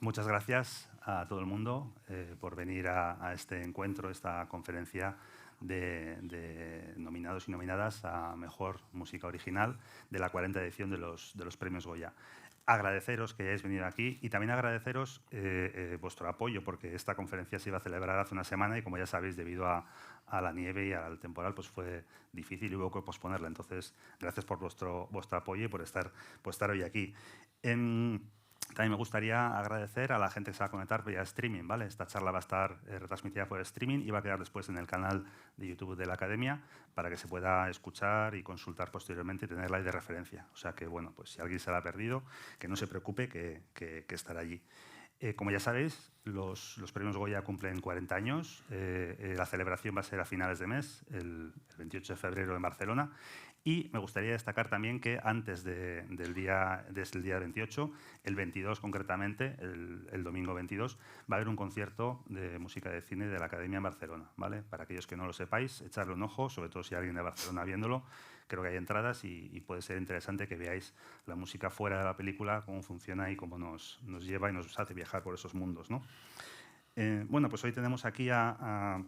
Muchas gracias a todo el mundo por venir a este encuentro, esta conferencia de nominados y nominadas a Mejor Música Original de la 40ª edición de los Premios Goya. Agradeceros que hayáis venido aquí y también agradeceros vuestro apoyo, porque esta conferencia se iba a celebrar hace una semana y, como ya sabéis, debido a la nieve y al temporal, pues fue difícil y hubo que posponerla. Entonces, gracias por vuestro apoyo y por estar hoy aquí. También me gustaría agradecer a la gente que se va a conectar vía streaming, ¿vale? Esta charla va a estar retransmitida por streaming y va a quedar después en el canal de YouTube de la Academia para que se pueda escuchar y consultar posteriormente y tenerla ahí de referencia. O sea que, bueno, pues si alguien se la ha perdido, que no se preocupe, que estará allí. Como ya sabéis, los premios Goya cumplen 40 años. La celebración va a ser a finales de mes, el 28 de febrero en Barcelona. Y me gustaría destacar también que antes desde el día 28, el 22 concretamente, el domingo 22, va a haber un concierto de música de cine de la Academia en Barcelona, ¿vale? Para aquellos que no lo sepáis, echarle un ojo, sobre todo si hay alguien de Barcelona viéndolo. Creo que hay entradas y puede ser interesante que veáis la música fuera de la película, cómo funciona y cómo nos lleva y nos hace viajar por esos mundos, ¿no? Bueno, pues hoy tenemos aquí a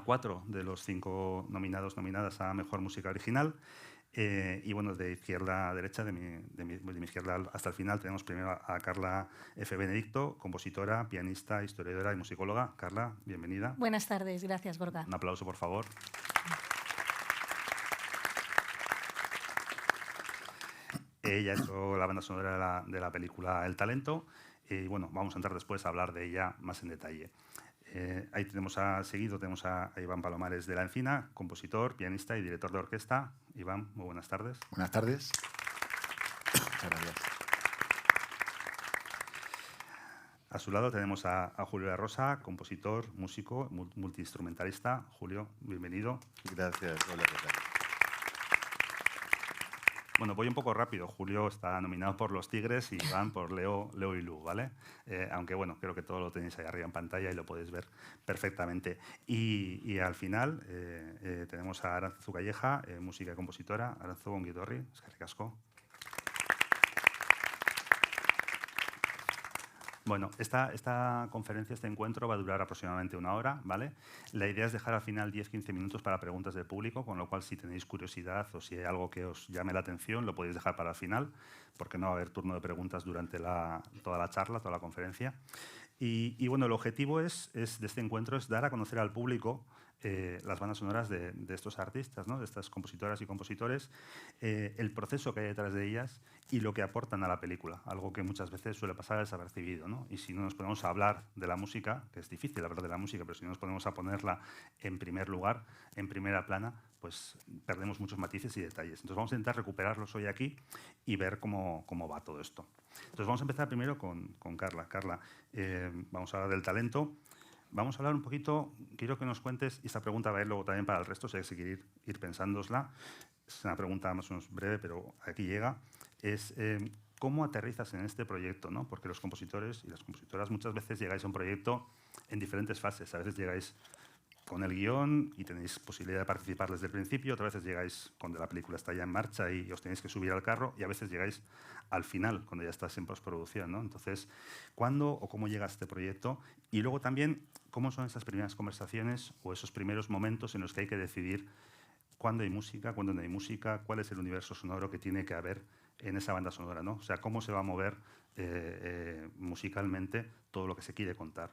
4 de los 5 nominadas a Mejor Música Original. Y bueno, de izquierda a derecha, de mi izquierda hasta el final, tenemos primero a Carla F. Benedicto, compositora, pianista, historiadora y musicóloga. Carla, bienvenida. Buenas tardes, gracias, Gorka. Un aplauso, por favor. Ella ha hecho la banda sonora de la película El Talento y bueno, vamos a entrar después a hablar de ella más en detalle. Ahí tenemos a Iván Palomares de la Encina, compositor, pianista y director de orquesta. Iván, muy buenas tardes. Buenas tardes. Muchas gracias. A su lado tenemos a Julio de Rosa, compositor, músico, multiinstrumentalista. Julio, bienvenido. Gracias. Hola, ¿qué tal? Bueno, voy un poco rápido. Julio está nominado por Los Tigres y Iván por Leo y Lu, ¿vale? Aunque, bueno, creo que todo lo tenéis ahí arriba en pantalla y lo podéis ver perfectamente. Y al final tenemos a Arantzu Calleja, música y compositora. Arantzu, ongi etorri, eskerrik asko. Bueno, esta conferencia, este encuentro va a durar aproximadamente 1 hora, ¿vale? La idea es dejar al final 10-15 minutos para preguntas del público, con lo cual si tenéis curiosidad o si hay algo que os llame la atención, lo podéis dejar para el final, porque no va a haber turno de preguntas durante toda la charla, toda la conferencia. Y bueno, el objetivo de este encuentro es dar a conocer al público las bandas sonoras de estos artistas, ¿no? De estas compositoras y compositores, el proceso que hay detrás de ellas y lo que aportan a la película, algo que muchas veces suele pasar desapercibido, ¿no? Y si no nos ponemos a hablar de la música, que es difícil hablar de la música, pero si no nos ponemos a ponerla en primer lugar, en primera plana, pues perdemos muchos matices y detalles. Entonces vamos a intentar recuperarlos hoy aquí y ver cómo va todo esto. Entonces vamos a empezar primero con Carla. Carla, vamos a hablar del talento. Vamos a hablar un poquito, quiero que nos cuentes, y esta pregunta va a ir luego también para el resto, si hay que ir pensándosla. Es una pregunta más o menos breve, pero aquí llega. Es ¿cómo aterrizas en este proyecto, ¿no? Porque los compositores y las compositoras muchas veces llegáis a un proyecto en diferentes fases. A veces llegáis con el guión y tenéis posibilidad de participar desde el principio, otras veces llegáis cuando la película está ya en marcha y os tenéis que subir al carro, y a veces llegáis al final, cuando ya estás en postproducción, ¿no? Entonces, ¿cuándo o cómo llega este proyecto? Y luego también, ¿cómo son esas primeras conversaciones o esos primeros momentos en los que hay que decidir cuándo hay música, cuándo no hay música, cuál es el universo sonoro que tiene que haber en esa banda sonora, ¿no? O sea, cómo se va a mover musicalmente todo lo que se quiere contar.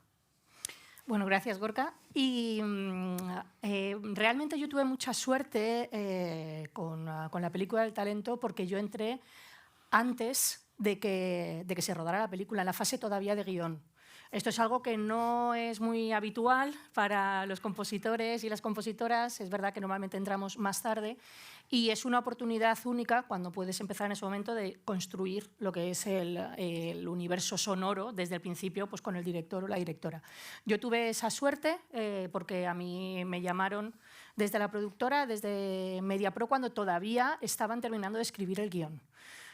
Bueno, gracias, Gorka. Y realmente yo tuve mucha suerte con la película del Talento, porque yo entré antes de que se rodara la película, en la fase todavía de guión. Esto es algo que no es muy habitual para los compositores y las compositoras. Es verdad que normalmente entramos más tarde y es una oportunidad única cuando puedes empezar en ese momento de construir lo que es el universo sonoro desde el principio, pues con el director o la directora. Yo tuve esa suerte porque a mí me llamaron desde la productora, desde Mediapro, cuando todavía estaban terminando de escribir el guión.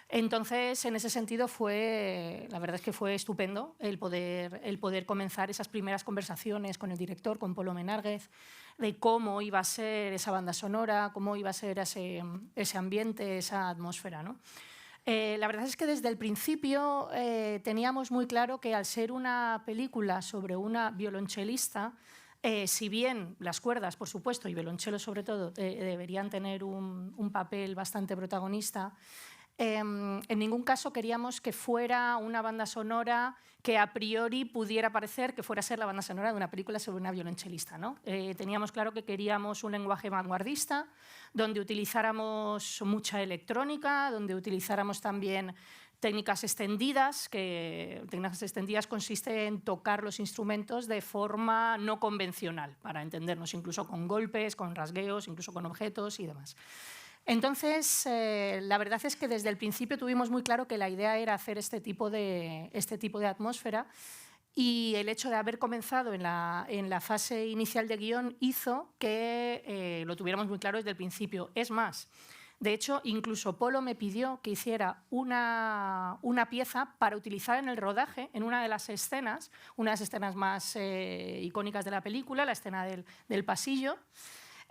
Entonces, en ese sentido, la verdad es que fue estupendo el poder comenzar esas primeras conversaciones con el director, con Polo Menárguez, de cómo iba a ser esa banda sonora, cómo iba a ser ese ambiente, esa atmósfera, ¿no? La verdad es que desde el principio teníamos muy claro que al ser una película sobre una violonchelista, si bien las cuerdas, por supuesto, y violonchelo sobre todo, deberían tener un papel bastante protagonista, en ningún caso queríamos que fuera una banda sonora que a priori pudiera parecer que fuera a ser la banda sonora de una película sobre una violonchelista, ¿no? Teníamos claro que queríamos un lenguaje vanguardista, donde utilizáramos mucha electrónica, donde utilizáramos también técnicas extendidas, que técnicas extendidas consiste en tocar los instrumentos de forma no convencional, para entendernos, incluso con golpes, con rasgueos, incluso con objetos y demás. Entonces, la verdad es que desde el principio tuvimos muy claro que la idea era hacer este tipo de atmósfera, y el hecho de haber comenzado en la fase inicial de guión hizo que lo tuviéramos muy claro desde el principio. Es más, de hecho, incluso Polo me pidió que hiciera una pieza para utilizar en el rodaje, en una de las escenas más icónicas de la película, la escena del pasillo,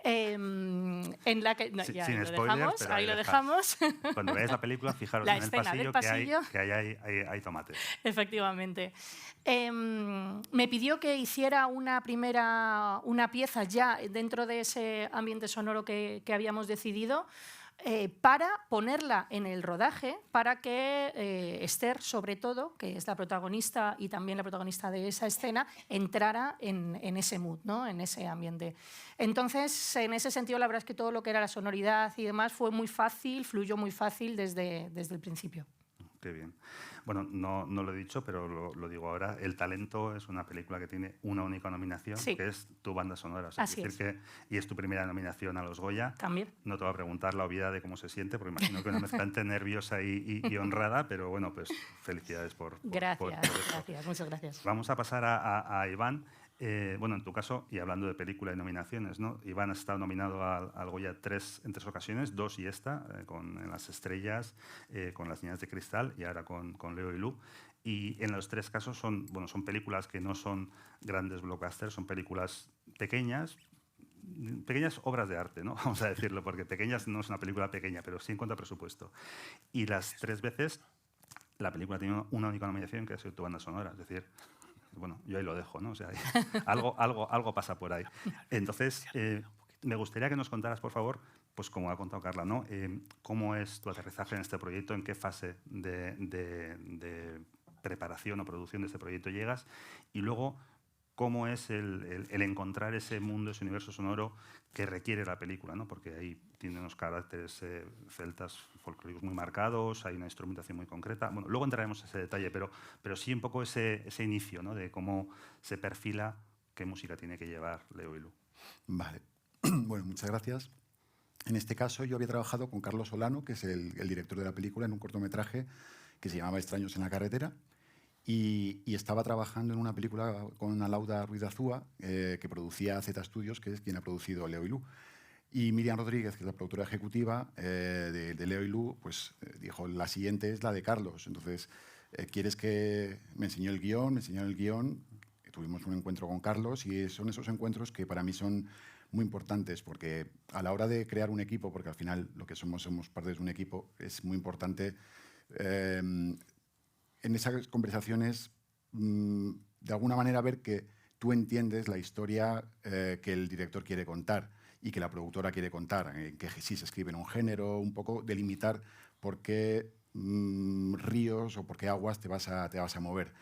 en la que... No, ya sin lo spoilers, dejamos, pero ahí lo dejamos. Cuando veáis la película, fijaros La en el escena del pasillo, pasillo. que hay tomates. Efectivamente. Me pidió que hiciera una pieza ya dentro de ese ambiente sonoro que habíamos decidido, para ponerla en el rodaje, para que Esther, sobre todo, que es la protagonista y también la protagonista de esa escena, entrara en ese mood, ¿no? En ese ambiente. Entonces, en ese sentido, la verdad es que todo lo que era la sonoridad y demás fue muy fácil, fluyó muy fácil desde el principio. Qué bien. Bueno, no lo he dicho, pero lo digo ahora. El Talento es una película que tiene una única nominación, sí, que es tu banda sonora. O sea, así es. Y es tu primera nominación a los Goya. También. No te voy a preguntar la obviedad de cómo se siente, porque imagino que una mezcla entre nerviosa y honrada, pero bueno, pues felicidades por Gracias, muchas gracias. Vamos a pasar a Iván. Bueno, en tu caso, y hablando de película y nominaciones, ¿no? Iván ha estado nominado al Goya en tres ocasiones, 2 y esta, con Las Estrellas, con Las Niñas de Cristal y ahora con Leo y Lu. Y en los 3 casos son películas que no son grandes blockbusters, son películas pequeñas obras de arte, ¿no? Vamos a decirlo, porque pequeñas no es una película pequeña, pero sí en cuanto a presupuesto. Y las 3 veces la película tiene una única nominación, que ha sido tu banda sonora, es decir... Bueno, yo ahí lo dejo, ¿no? O sea, algo pasa por ahí. Entonces, me gustaría que nos contaras, por favor, pues como ha contado Carla, ¿no? ¿Cómo es tu aterrizaje en este proyecto? ¿En qué fase de preparación o producción de este proyecto llegas? Y luego, ¿cómo es el encontrar ese mundo, ese universo sonoro que requiere la película, ¿no? Porque ahí tiene unos caracteres celtas folclóricos muy marcados, hay una instrumentación muy concreta. Bueno, luego entraremos en ese detalle, pero sí un poco ese inicio, ¿no? De cómo se perfila qué música tiene que llevar Leo y Lu. Vale. Bueno, muchas gracias. En este caso yo había trabajado con Carlos Solano, que es el director de la película, en un cortometraje que se llamaba Extraños en la carretera. Y estaba trabajando en una película con Alauda Ruiz de Azúa, que producía Z Studios, que es quien ha producido Leo y Lu. Y Miriam Rodríguez, que es la productora ejecutiva de Leo y Lu, pues dijo, la siguiente es la de Carlos. Entonces, ¿quieres que...? Me enseñaron el guión, tuvimos un encuentro con Carlos, y son esos encuentros que para mí son muy importantes, porque a la hora de crear un equipo, porque al final lo que somos parte de un equipo, es muy importante... en esas conversaciones, de alguna manera ver que tú entiendes la historia que el director quiere contar y que la productora quiere contar, que sí se escribe en un género, un poco delimitar por qué ríos o por qué aguas te vas a mover.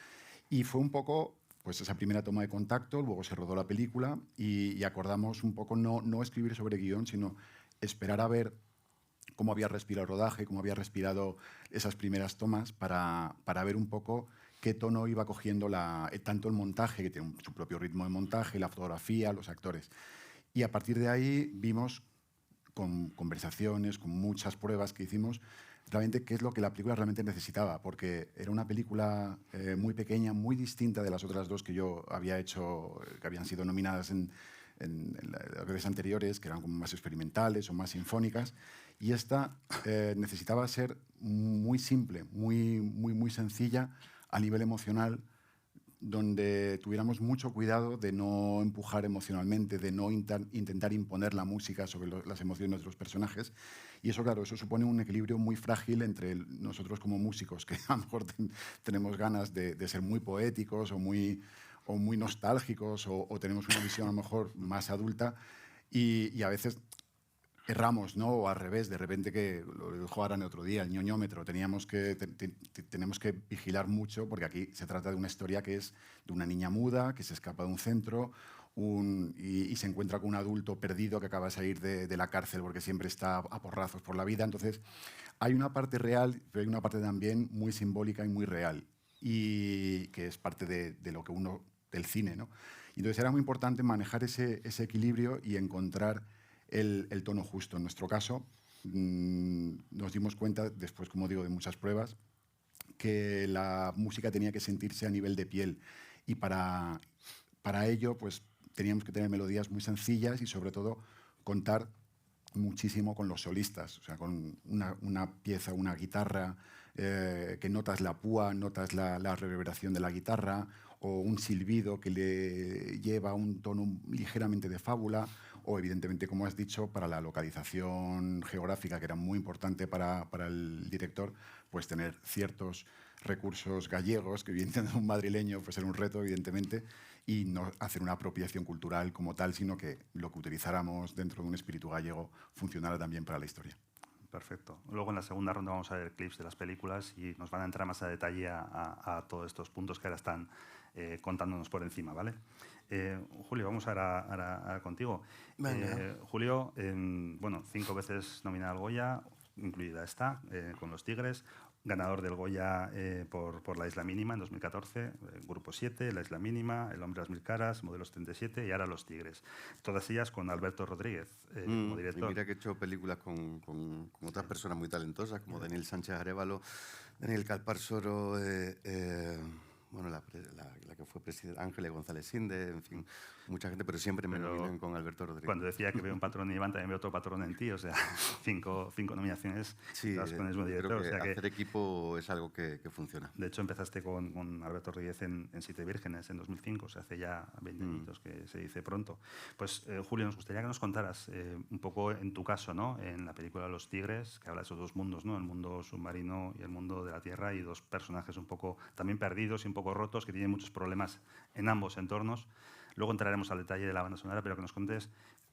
Y fue un poco pues, esa primera toma de contacto, luego se rodó la película y acordamos un poco no escribir sobre guión, sino esperar a ver cómo había respirado el rodaje, cómo había respirado esas primeras tomas para ver un poco qué tono iba cogiendo tanto el montaje, que tiene su propio ritmo de montaje, la fotografía, los actores. Y a partir de ahí vimos, con conversaciones, con muchas pruebas que hicimos, realmente qué es lo que la película realmente necesitaba, porque era una película muy pequeña, muy distinta de las otras 2 que yo había hecho, que habían sido nominadas en las veces anteriores, que eran como más experimentales o más sinfónicas, y esta necesitaba ser muy simple, muy sencilla a nivel emocional, donde tuviéramos mucho cuidado de no empujar emocionalmente, de no intentar imponer la música sobre las emociones de los personajes. Y eso, claro, eso supone un equilibrio muy frágil entre nosotros como músicos, que a lo mejor tenemos ganas de ser muy poéticos o muy nostálgicos, o tenemos una visión a lo mejor más adulta, y a veces erramos, ¿no? O al revés, de repente, que lo dijo Aran el otro día, el ñoñómetro, tenemos que vigilar mucho, porque aquí se trata de una historia que es de una niña muda que se escapa de un centro y se encuentra con un adulto perdido que acaba de salir de la cárcel porque siempre está a porrazos por la vida. Entonces, hay una parte real, pero hay una parte también muy simbólica y muy real, y que es parte de lo que del cine, ¿no? Entonces, era muy importante manejar ese equilibrio y encontrar el tono justo. En nuestro caso, nos dimos cuenta, después, como digo, de muchas pruebas, que la música tenía que sentirse a nivel de piel, y para ello pues, teníamos que tener melodías muy sencillas y, sobre todo, contar muchísimo con los solistas, o sea, con una pieza, una guitarra, que notas la púa, notas la reverberación de la guitarra, o un silbido que le lleva un tono ligeramente de fábula, o evidentemente, como has dicho, para la localización geográfica, que era muy importante para el director, pues tener ciertos recursos gallegos, que evidentemente un madrileño pues era un reto, evidentemente, y no hacer una apropiación cultural como tal, sino que lo que utilizáramos dentro de un espíritu gallego funcionara también para la historia. Perfecto. Luego en la segunda ronda vamos a ver clips de las películas y nos van a entrar más a detalle a todos estos puntos que ahora están contándonos por encima, ¿vale? Julio, vamos ahora contigo. Julio, bueno, 5 veces nominado al Goya, incluida esta, con Los Tigres, ganador del Goya por La Isla Mínima en 2014, Grupo 7, La Isla Mínima, El Hombre a las Mil Caras, Modelo 77 y ahora Los Tigres. Todas ellas con Alberto Rodríguez como director. Y mira que he hecho películas con otras personas muy talentosas, como Daniel Sánchez Arévalo, Daniel Calparsoro, bueno, la que fue presidente, Ángeles González Sinde, en fin, mucha gente, pero siempre me nominan con Alberto Rodríguez. Cuando decía que veo un patrón en Iván, también veo otro patrón en ti, o sea, 5 nominaciones. Sí, con el mismo director, creo que o sea hacer equipo es algo que funciona. De hecho, empezaste con Alberto Rodríguez en Siete Vírgenes en 2005, o sea, hace ya 20 añitos, que se dice pronto. Pues, Julio, nos gustaría que nos contaras un poco en tu caso, ¿no? En la película Los Tigres, que habla de esos dos mundos, ¿no? El mundo submarino y el mundo de la tierra, y dos personajes un poco también perdidos y un poco rotos, que tienen muchos problemas en ambos entornos. Luego entraremos al detalle de la banda sonora, pero que nos contes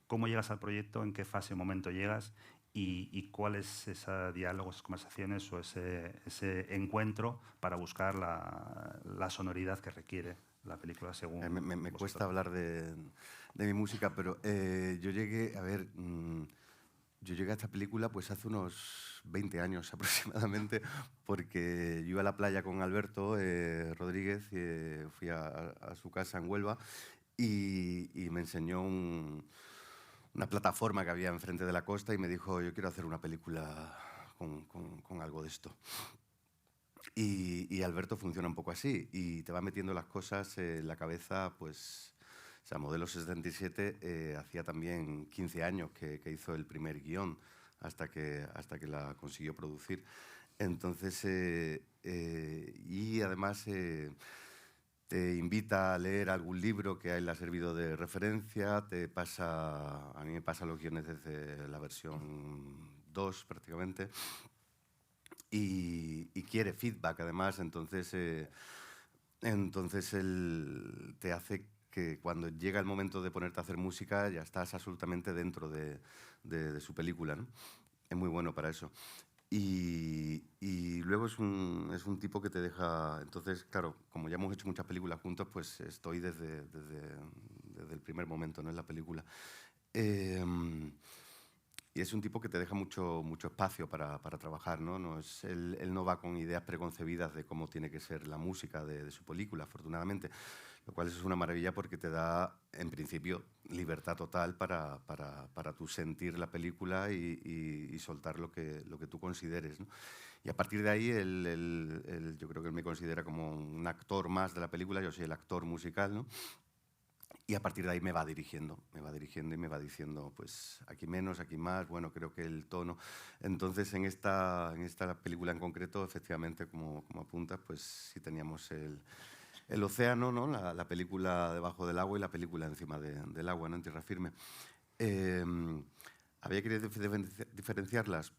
cómo llegas al proyecto, en qué fase o momento llegas, y cuál es ese diálogo, esas conversaciones o ese encuentro para buscar la sonoridad que requiere la película según me cuesta hablar de mi música, pero yo llegué a esta película pues hace unos 20 años aproximadamente, porque yo iba a la playa con Alberto Rodríguez, y fui a su casa en Huelva, y me enseñó una plataforma que había enfrente de la costa, y me dijo: yo quiero hacer una película con algo de esto. Y Alberto funciona un poco así, y te va metiendo las cosas en la cabeza, pues... O sea, Modelo 77 hacía también 15 años que hizo el primer guión, hasta que la consiguió producir. Entonces, y además... te invita a leer algún libro que a él le ha servido de referencia, a mí me pasa los guiones desde la versión 2 prácticamente, y quiere feedback además, entonces él te hace que cuando llega el momento de ponerte a hacer música ya estás absolutamente dentro de su película, ¿no? Es muy bueno para eso. Y luego es un tipo que te deja... Entonces, claro, como ya hemos hecho muchas películas juntos, pues estoy desde el primer momento, ¿no?, en la película. Y es un tipo que te deja mucho espacio para trabajar, ¿no? Él no va con ideas preconcebidas de cómo tiene que ser la música de su película, afortunadamente, lo cual es una maravilla, porque te da, en principio, libertad total para tú sentir la película y soltar lo que tú consideres, ¿no? Y a partir de ahí, yo creo que él me considera como un actor más de la película, yo soy el actor musical, ¿no? Y a partir de ahí me va dirigiendo y me va diciendo, pues aquí menos, aquí más, bueno, creo que el tono. Entonces, en esta película en concreto, efectivamente, como apuntas, pues sí teníamos el el océano, ¿no? La película debajo del agua y la película encima del agua, ¿no? En tierra firme. ¿Había querido diferenciarlas?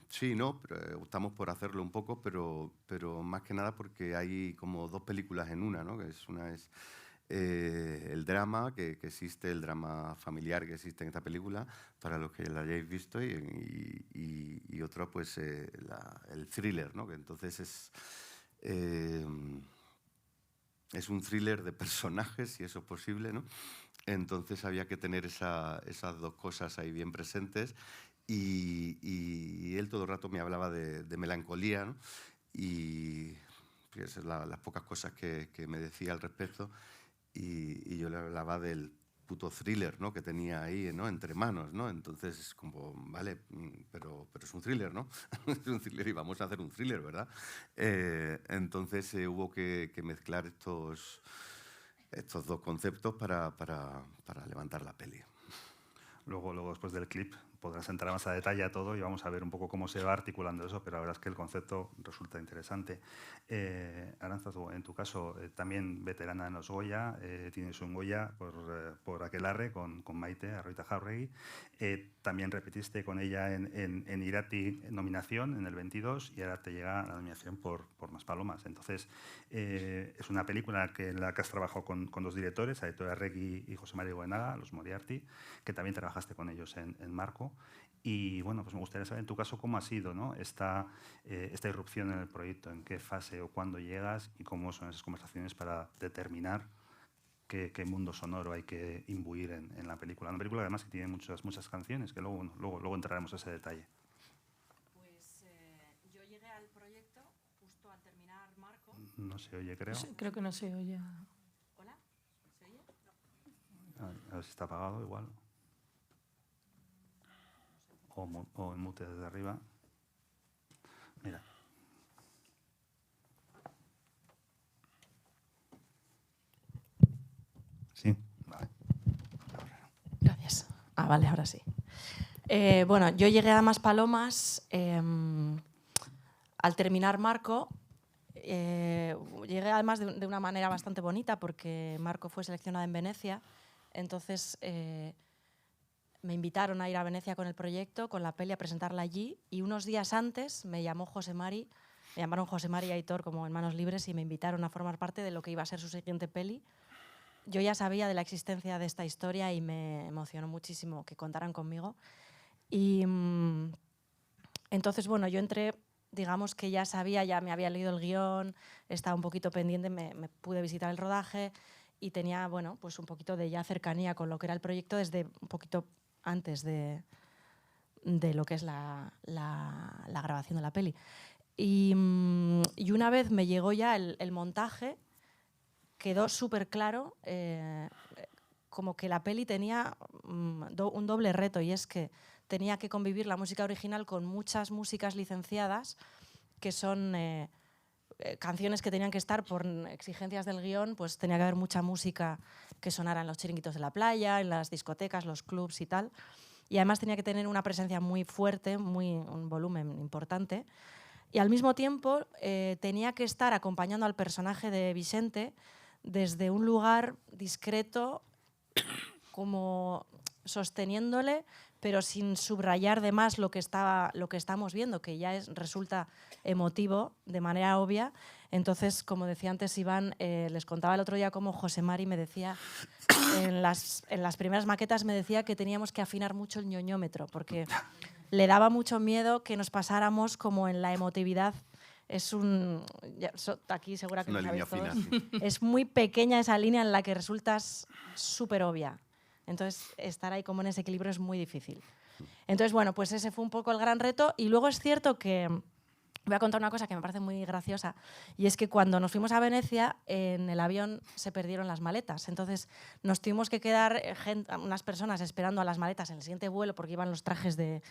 Sí, ¿no? Pero optamos por hacerlo un poco, pero más que nada porque hay como dos películas en una, ¿no? Una es el drama que existe, el drama familiar que existe en esta película, para los que la hayáis visto, y otro, pues, el thriller, ¿no? Que entonces es un thriller de personajes, si eso es posible, ¿no? Entonces había que tener esas dos cosas ahí bien presentes, y él todo el rato me hablaba de melancolía, ¿no? Y esas son las pocas cosas que me decía al respecto, y yo le hablaba del puto thriller, ¿no? Que tenía ahí, ¿no? Entre manos, ¿no? Entonces es como, vale, pero es un thriller, ¿no? Es un thriller y vamos a hacer un thriller, ¿verdad? Entonces hubo que mezclar estos dos conceptos para levantar la peli. Luego, después del clip, podrás entrar más a detalle a todo y vamos a ver un poco cómo se va articulando eso, pero la verdad es que el concepto resulta interesante. Arantzazu, en tu caso, también veterana en los Goya, tienes un Goya por Aquelarre con Maite Arroita Jauregui. También repetiste con ella en Irati nominación en el 22 y ahora te llega la nominación por Maspalomas. Entonces, es una película en la que has trabajado con dos directores, Aitor Arregui y José María Goenaga, los Moriarty, que también trabajaste con ellos en Marco. Y bueno, pues me gustaría saber en tu caso cómo ha sido, ¿no? esta irrupción en el proyecto, en qué fase o cuándo llegas y cómo son esas conversaciones para determinar qué mundo sonoro hay que imbuir en la película. Una película además que tiene muchas canciones, que luego entraremos a ese detalle. Pues yo llegué al proyecto justo al terminar Marco. No se oye, creo. Creo que no se oye. ¿Hola? ¿Se oye? A ver si está apagado igual. O en mute desde arriba. Mira. Sí, vale. Gracias. Vale, ahora sí. Bueno, yo llegué a Maspalomas al terminar Marco. Llegué además de una manera bastante bonita porque Marco fue seleccionado en Venecia. Entonces me invitaron a ir a Venecia con el proyecto, con la peli, a presentarla allí, y unos días antes me llamaron José Mari y Aitor como en Manos Libres y me invitaron a formar parte de lo que iba a ser su siguiente peli. Yo ya sabía de la existencia de esta historia y me emocionó muchísimo que contaran conmigo. Y entonces, bueno, yo entré, digamos que ya sabía, ya me había leído el guión, estaba un poquito pendiente, me pude visitar el rodaje y tenía, bueno, pues un poquito de ya cercanía con lo que era el proyecto desde un poquito antes de lo que es la grabación de la peli. Y una vez me llegó ya el montaje, quedó súper claro como que la peli tenía un doble reto, y es que tenía que convivir la música original con muchas músicas licenciadas, que son canciones que tenían que estar por exigencias del guión, pues tenía que haber mucha música que sonara en los chiringuitos de la playa, en las discotecas, los clubs y tal. Y además tenía que tener una presencia muy fuerte, un volumen importante. Y al mismo tiempo tenía que estar acompañando al personaje de Vicente desde un lugar discreto, como sosteniéndole, pero sin subrayar de más lo que estamos viendo, que ya resulta emotivo de manera obvia. Entonces, como decía antes Iván, les contaba el otro día cómo José Mari me decía, en las primeras maquetas me decía que teníamos que afinar mucho el ñoñómetro, porque le daba mucho miedo que nos pasáramos como en la emotividad. Aquí seguro que una lo línea sabéis fina, todos. sí. Es muy pequeña esa línea en la que resultas súper obvia. Entonces, estar ahí como en ese equilibrio es muy difícil. Entonces, bueno, pues ese fue un poco el gran reto. Y luego es cierto que voy a contar una cosa que me parece muy graciosa, y es que cuando nos fuimos a Venecia, en el avión se perdieron las maletas. Entonces, nos tuvimos que quedar unas personas esperando a las maletas en el siguiente vuelo porque iban los trajes de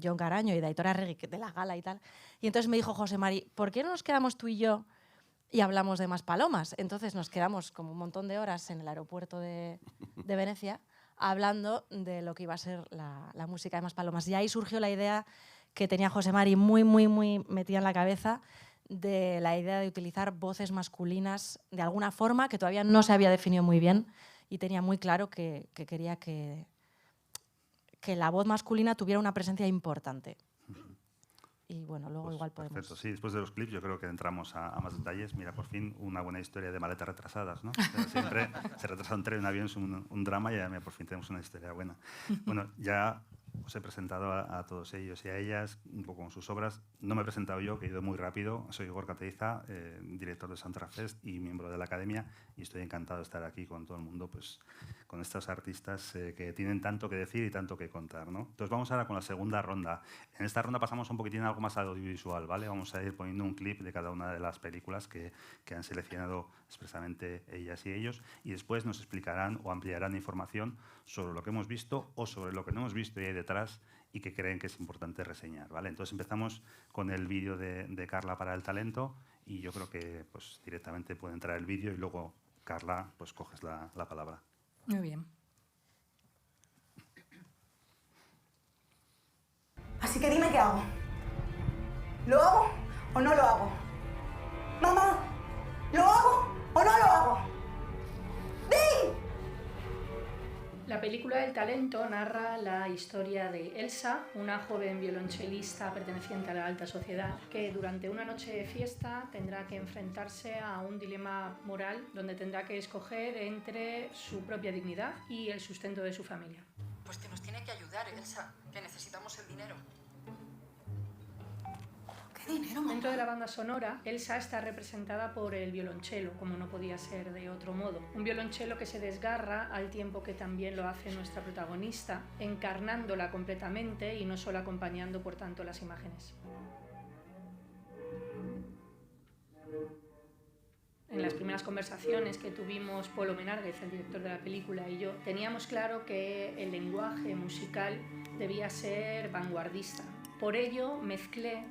Jon Garaño y de Aitor Arregui, de la gala y tal. Y entonces me dijo José Mari, ¿por qué no nos quedamos tú y yo y hablamos de Maspalomas? Entonces nos quedamos como un montón de horas en el aeropuerto de Venecia hablando de lo que iba a ser la música de Maspalomas. Y ahí surgió la idea que tenía José Mari muy metida en la cabeza de la idea de utilizar voces masculinas de alguna forma que todavía no se había definido muy bien y tenía muy claro que quería que la voz masculina tuviera una presencia importante. Y bueno, luego Pues igual podemos... Perfecto, sí, después de los clips yo creo que entramos a más detalles. Mira, por fin una buena historia de maletas retrasadas, ¿no? O sea, siempre se retrasa un tren, un avión, es un drama y ya por fin tenemos una historia buena. Bueno, ya os he presentado a todos ellos y a ellas, un poco con sus obras. No me he presentado yo, que he ido muy rápido. Soy Gorka Teiza, director de Soundtrack Fest y miembro de la Academia, y estoy encantado de estar aquí con todo el mundo, pues, con estos artistas que tienen tanto que decir y tanto que contar, ¿no? Entonces vamos ahora con la segunda ronda. En esta ronda pasamos un poquitín algo más audiovisual, ¿vale? Vamos a ir poniendo un clip de cada una de las películas que han seleccionado expresamente ellas y ellos, y después nos explicarán o ampliarán información sobre lo que hemos visto o sobre lo que no hemos visto y hay detrás y que creen que es importante reseñar, ¿vale? Entonces empezamos con el vídeo de Carla para el talento y yo creo que pues, directamente puede entrar el vídeo y luego, Carla, pues coges la palabra. Muy bien. Así que dime qué hago. ¿Lo hago o no lo hago? Mamá, ¿lo hago o no lo hago? ¡Di! La película El talento narra la historia de Elsa, una joven violonchelista perteneciente a la alta sociedad, que durante una noche de fiesta tendrá que enfrentarse a un dilema moral donde tendrá que escoger entre su propia dignidad y el sustento de su familia. Pues que nos tiene que ayudar, Elsa, que necesitamos el dinero. ¿Qué dinero, mamá? Dentro de la banda sonora, Elsa está representada por el violonchelo, como no podía ser de otro modo. Un violonchelo que se desgarra al tiempo que también lo hace nuestra protagonista, encarnándola completamente y no solo acompañando, por tanto, las imágenes. En las primeras conversaciones que tuvimos Polo Menárguez, el director de la película, y yo, teníamos claro que el lenguaje musical debía ser vanguardista. Por ello, mezclé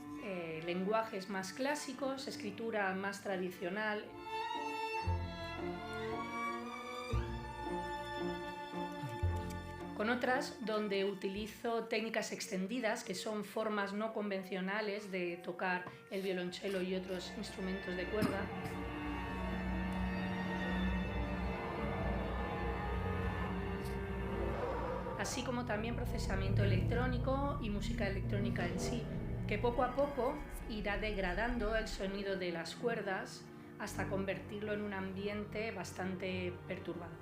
lenguajes más clásicos, escritura más tradicional. Con otras donde utilizo técnicas extendidas, que son formas no convencionales de tocar el violonchelo y otros instrumentos de cuerda. Así como también procesamiento electrónico y música electrónica en sí, que poco a poco irá degradando el sonido de las cuerdas hasta convertirlo en un ambiente bastante perturbador.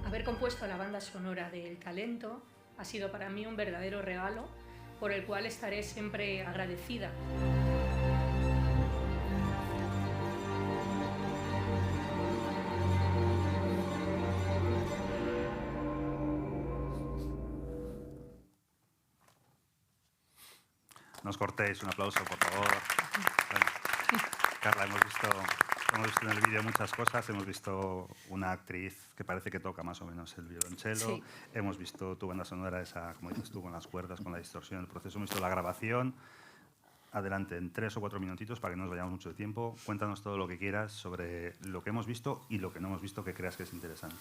Haber compuesto la banda sonora de El talento ha sido para mí un verdadero regalo por el cual estaré siempre agradecida. No os cortéis, un aplauso, por favor. Bueno, Carla, hemos visto en el vídeo muchas cosas. Hemos visto una actriz que parece que toca más o menos el violonchelo. Sí. Hemos visto tu banda sonora, esa, como dices tú, con las cuerdas, con la distorsión, el proceso. Hemos visto la grabación. Adelante, en 3 o 4 minutitos, para que no nos vayamos mucho de tiempo. Cuéntanos todo lo que quieras sobre lo que hemos visto y lo que no hemos visto que creas que es interesante.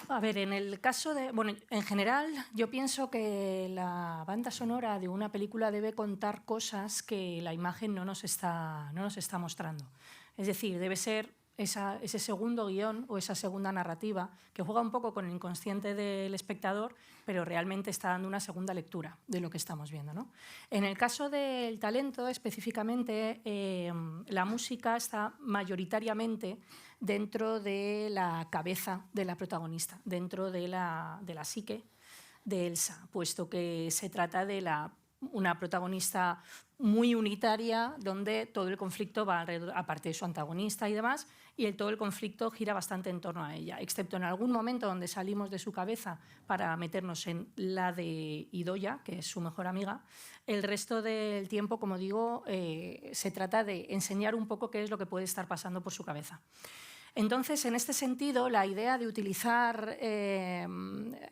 A ver, en el caso de... Bueno, en general, yo pienso que la banda sonora de una película debe contar cosas que la imagen no nos está mostrando. Es decir, debe ser ese segundo guión o esa segunda narrativa que juega un poco con el inconsciente del espectador, pero realmente está dando una segunda lectura de lo que estamos viendo, ¿no? En el caso del talento, específicamente, la música está mayoritariamente dentro de la cabeza de la protagonista, dentro de la psique de Elsa, puesto que se trata de la una protagonista muy unitaria, donde todo el conflicto va alrededor, aparte de su antagonista y demás, y todo el conflicto gira bastante en torno a ella, excepto en algún momento donde salimos de su cabeza para meternos en la de Idoia, que es su mejor amiga. El resto del tiempo, como digo, se trata de enseñar un poco qué es lo que puede estar pasando por su cabeza. Entonces, en este sentido, la idea de utilizar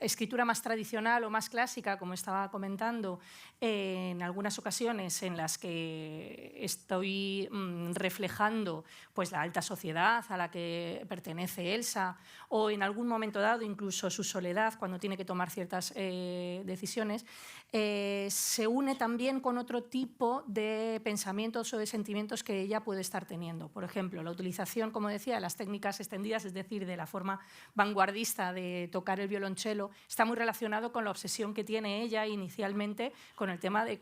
escritura más tradicional o más clásica, como estaba comentando, en algunas ocasiones en las que estoy reflejando pues, la alta sociedad a la que pertenece Elsa, o en algún momento dado incluso su soledad cuando tiene que tomar ciertas decisiones, se une también con otro tipo de pensamientos o de sentimientos que ella puede estar teniendo. Por ejemplo, la utilización, como decía, de las técnicas extendidas, es decir, de la forma vanguardista de tocar el violonchelo, está muy relacionado con la obsesión que tiene ella inicialmente con el tema de,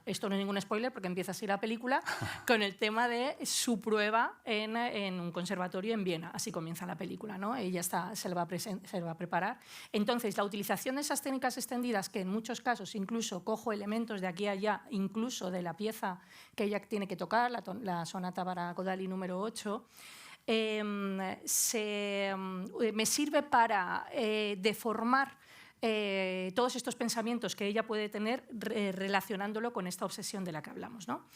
esto no es ningún spoiler porque empieza así la película, con el tema de su prueba en un conservatorio en Viena. Así comienza la película, ¿no? Ella se la va a preparar. Entonces, la utilización de esas técnicas extendidas, que en muchos casos incluso cojo elementos de aquí a allá, incluso de la pieza que ella tiene que tocar, la sonata para Kodali número 8, me sirve para deformar todos estos pensamientos que ella puede tener relacionándolo con esta obsesión de la que hablamos, ¿no?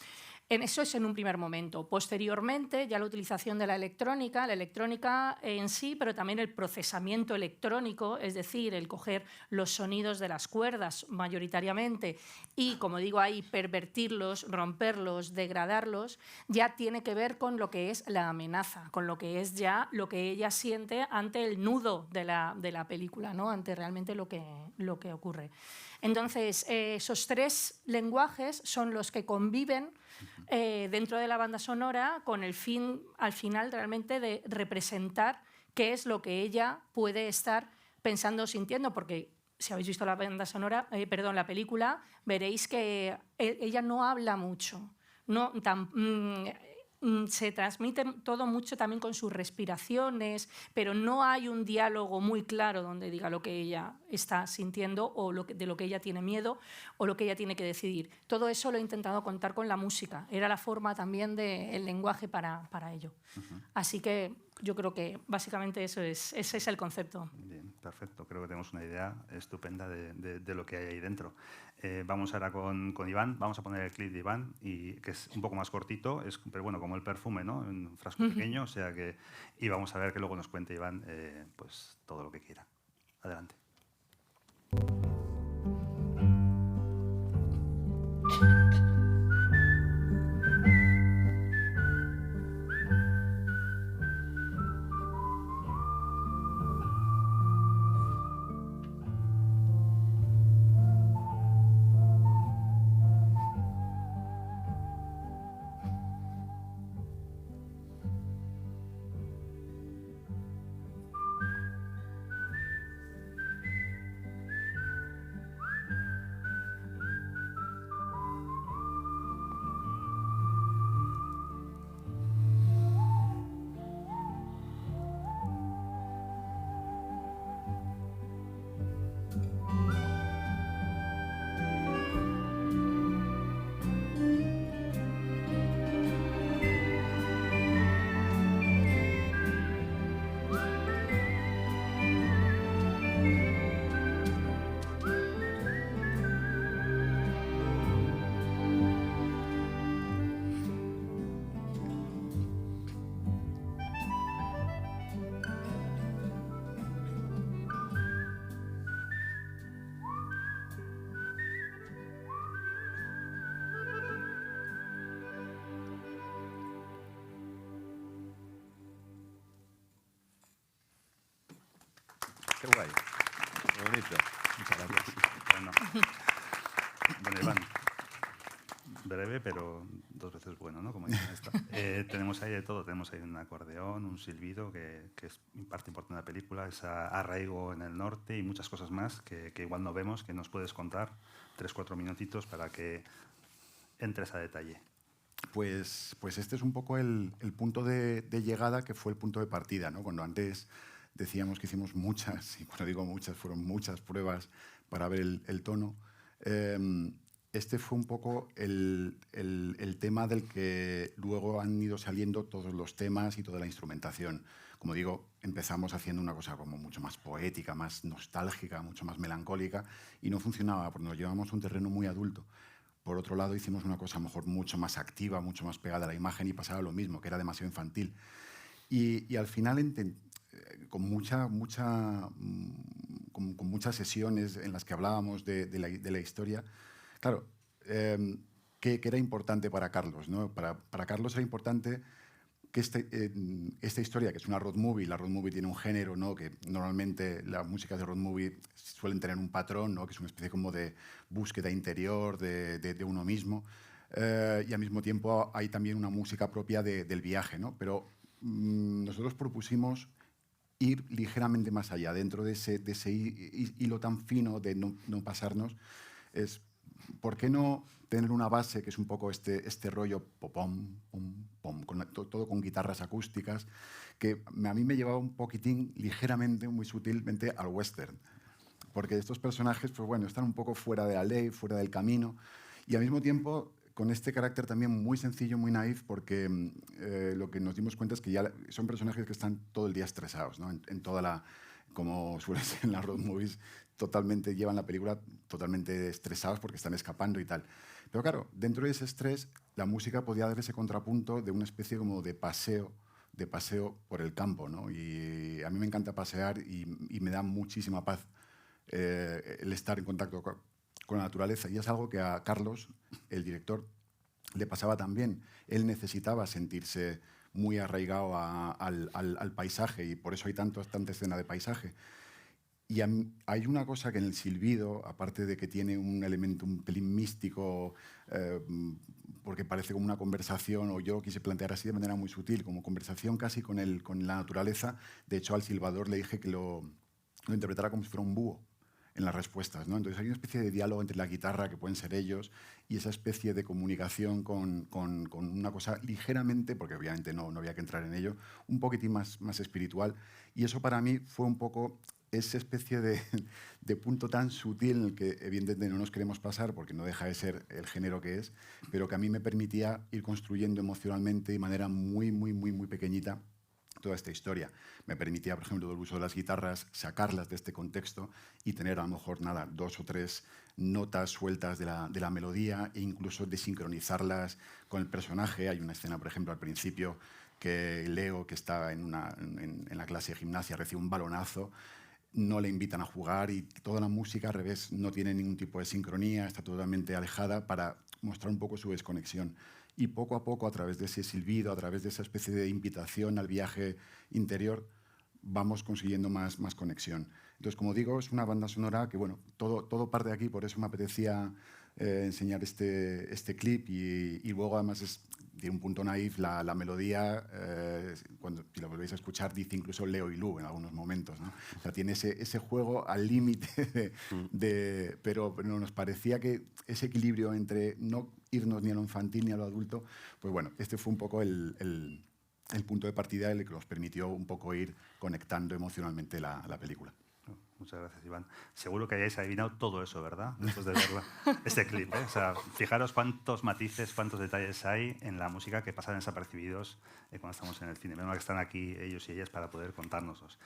Eso es en un primer momento. Posteriormente, ya la utilización de la electrónica en sí, pero también el procesamiento electrónico, es decir, el coger los sonidos de las cuerdas mayoritariamente y, como digo ahí, pervertirlos, romperlos, degradarlos, ya tiene que ver con lo que es la amenaza, con lo que es ya lo que ella siente ante el nudo de la película, ¿no? Ante realmente lo que ocurre. Entonces, esos tres lenguajes son los que conviven dentro de la banda sonora con el fin, al final, realmente de representar qué es lo que ella puede estar pensando o sintiendo, porque si habéis visto la banda sonora, la película, veréis que ella no habla mucho, se transmite todo mucho también con sus respiraciones, pero no hay un diálogo muy claro donde diga lo que ella está sintiendo o de lo que ella tiene miedo o lo que ella tiene que decidir. Todo eso lo he intentado contar con la música. Era la forma también del lenguaje para ello. Así que yo creo que básicamente ese es el concepto. Bien, perfecto. Creo que tenemos una idea estupenda de lo que hay ahí dentro. Vamos ahora con Iván. Vamos a poner el clip de Iván, que es un poco más cortito, pero bueno, como el perfume, ¿no? En un frasco pequeño, o sea que... Y vamos a ver que luego nos cuente Iván pues todo lo que quiera. Adelante. Qué guay, qué bonito. Muchas gracias. Bueno, Iván, breve, pero dos veces bueno, ¿no? Como dicen esta. Tenemos ahí de todo. Tenemos ahí un acordeón, un silbido, que es parte importante de la película, ese arraigo en el norte y muchas cosas más que igual no vemos, que nos puedes contar 3-4 minutitos para que entres a detalle. Pues este es un poco el punto de llegada, que fue el punto de partida, ¿no? Cuando antes decíamos que hicimos muchas, y cuando digo muchas, fueron muchas pruebas para ver el tono. este fue un poco el tema del que luego han ido saliendo todos los temas y toda la instrumentación. Como digo, empezamos haciendo una cosa como mucho más poética, más nostálgica, mucho más melancólica, y no funcionaba porque nos llevamos a un terreno muy adulto. Por otro lado, hicimos una cosa a lo mejor mucho más activa, mucho más pegada a la imagen, y pasaba lo mismo, que era demasiado infantil. Y al final, con muchas sesiones en las que hablábamos de la historia, claro, que era importante para Carlos, ¿no? Para Carlos era importante que esta historia, que es una road movie, la road movie tiene un género, ¿no? Que normalmente las músicas de road movie suelen tener un patrón, ¿no? Que es una especie como de búsqueda interior de uno mismo, y al mismo tiempo hay también una música propia del viaje, ¿no? Pero nosotros propusimos ir ligeramente más allá, dentro de ese hilo tan fino de no pasarnos. ¿Por qué no tener una base que es un poco este rollo pom, pom, pom, todo con guitarras acústicas, que a mí me llevaba un poquitín, ligeramente, muy sutilmente, al western? Porque estos personajes, pues bueno, están un poco fuera de la ley, fuera del camino, y al mismo tiempo con este carácter también muy sencillo, muy naif, porque lo que nos dimos cuenta es que ya son personajes que están todo el día estresados, ¿no? En toda la, como suele ser en las road movies, llevan la película totalmente estresados porque están escapando y tal. Pero claro, dentro de ese estrés, la música podía dar ese contrapunto de una especie como de paseo por el campo, ¿no? Y a mí me encanta pasear y me da muchísima paz el estar en contacto con la naturaleza. Y es algo que a Carlos, el director, le pasaba también. Él necesitaba sentirse muy arraigado al paisaje, y por eso hay tanta escena de paisaje. Y hay una cosa que en el silbido, aparte de que tiene un elemento un pelín místico, porque parece como una conversación, o yo quise plantear así de manera muy sutil, como conversación casi con la naturaleza. De hecho, al silbador le dije que lo interpretara como si fuera un búho en las respuestas, ¿no? Entonces hay una especie de diálogo entre la guitarra, que pueden ser ellos, y esa especie de comunicación con una cosa ligeramente, porque obviamente no había que entrar en ello, un poquitín más espiritual. Y eso para mí fue un poco esa especie de punto tan sutil en el que evidentemente no nos queremos pasar, porque no deja de ser el género que es, pero que a mí me permitía ir construyendo emocionalmente de manera muy, muy, muy, muy pequeñita toda esta historia. Me permitía, por ejemplo, el uso de las guitarras, sacarlas de este contexto y tener a lo mejor, 2 o 3 notas sueltas de la melodía, e incluso desincronizarlas con el personaje. Hay una escena, por ejemplo, al principio, que Leo, que está en la clase de gimnasia, recibe un balonazo, no le invitan a jugar, y toda la música, al revés, no tiene ningún tipo de sincronía, está totalmente alejada, para mostrar un poco su desconexión. Y poco a poco, a través de ese silbido, a través de esa especie de invitación al viaje interior, vamos consiguiendo más conexión. Entonces, como digo, es una banda sonora que, bueno, todo parte de aquí, por eso me apetecía enseñar este clip, y luego además tiene un punto naif, la melodía, si la volvéis a escuchar, dice incluso Leo y Lu en algunos momentos, ¿no? O sea, tiene ese juego al límite, pero nos parecía que ese equilibrio entre no irnos ni a lo infantil ni a lo adulto, pues bueno, este fue un poco el punto de partida, el que nos permitió un poco ir conectando emocionalmente la película. Muchas gracias, Iván. Seguro que hayáis adivinado todo eso, ¿verdad? Después de ver este clip, ¿eh? O sea, fijaros cuántos matices, cuántos detalles hay en la música que pasan desapercibidos cuando estamos en el cine. Menos mal que están aquí ellos y ellas para poder contárnoslos.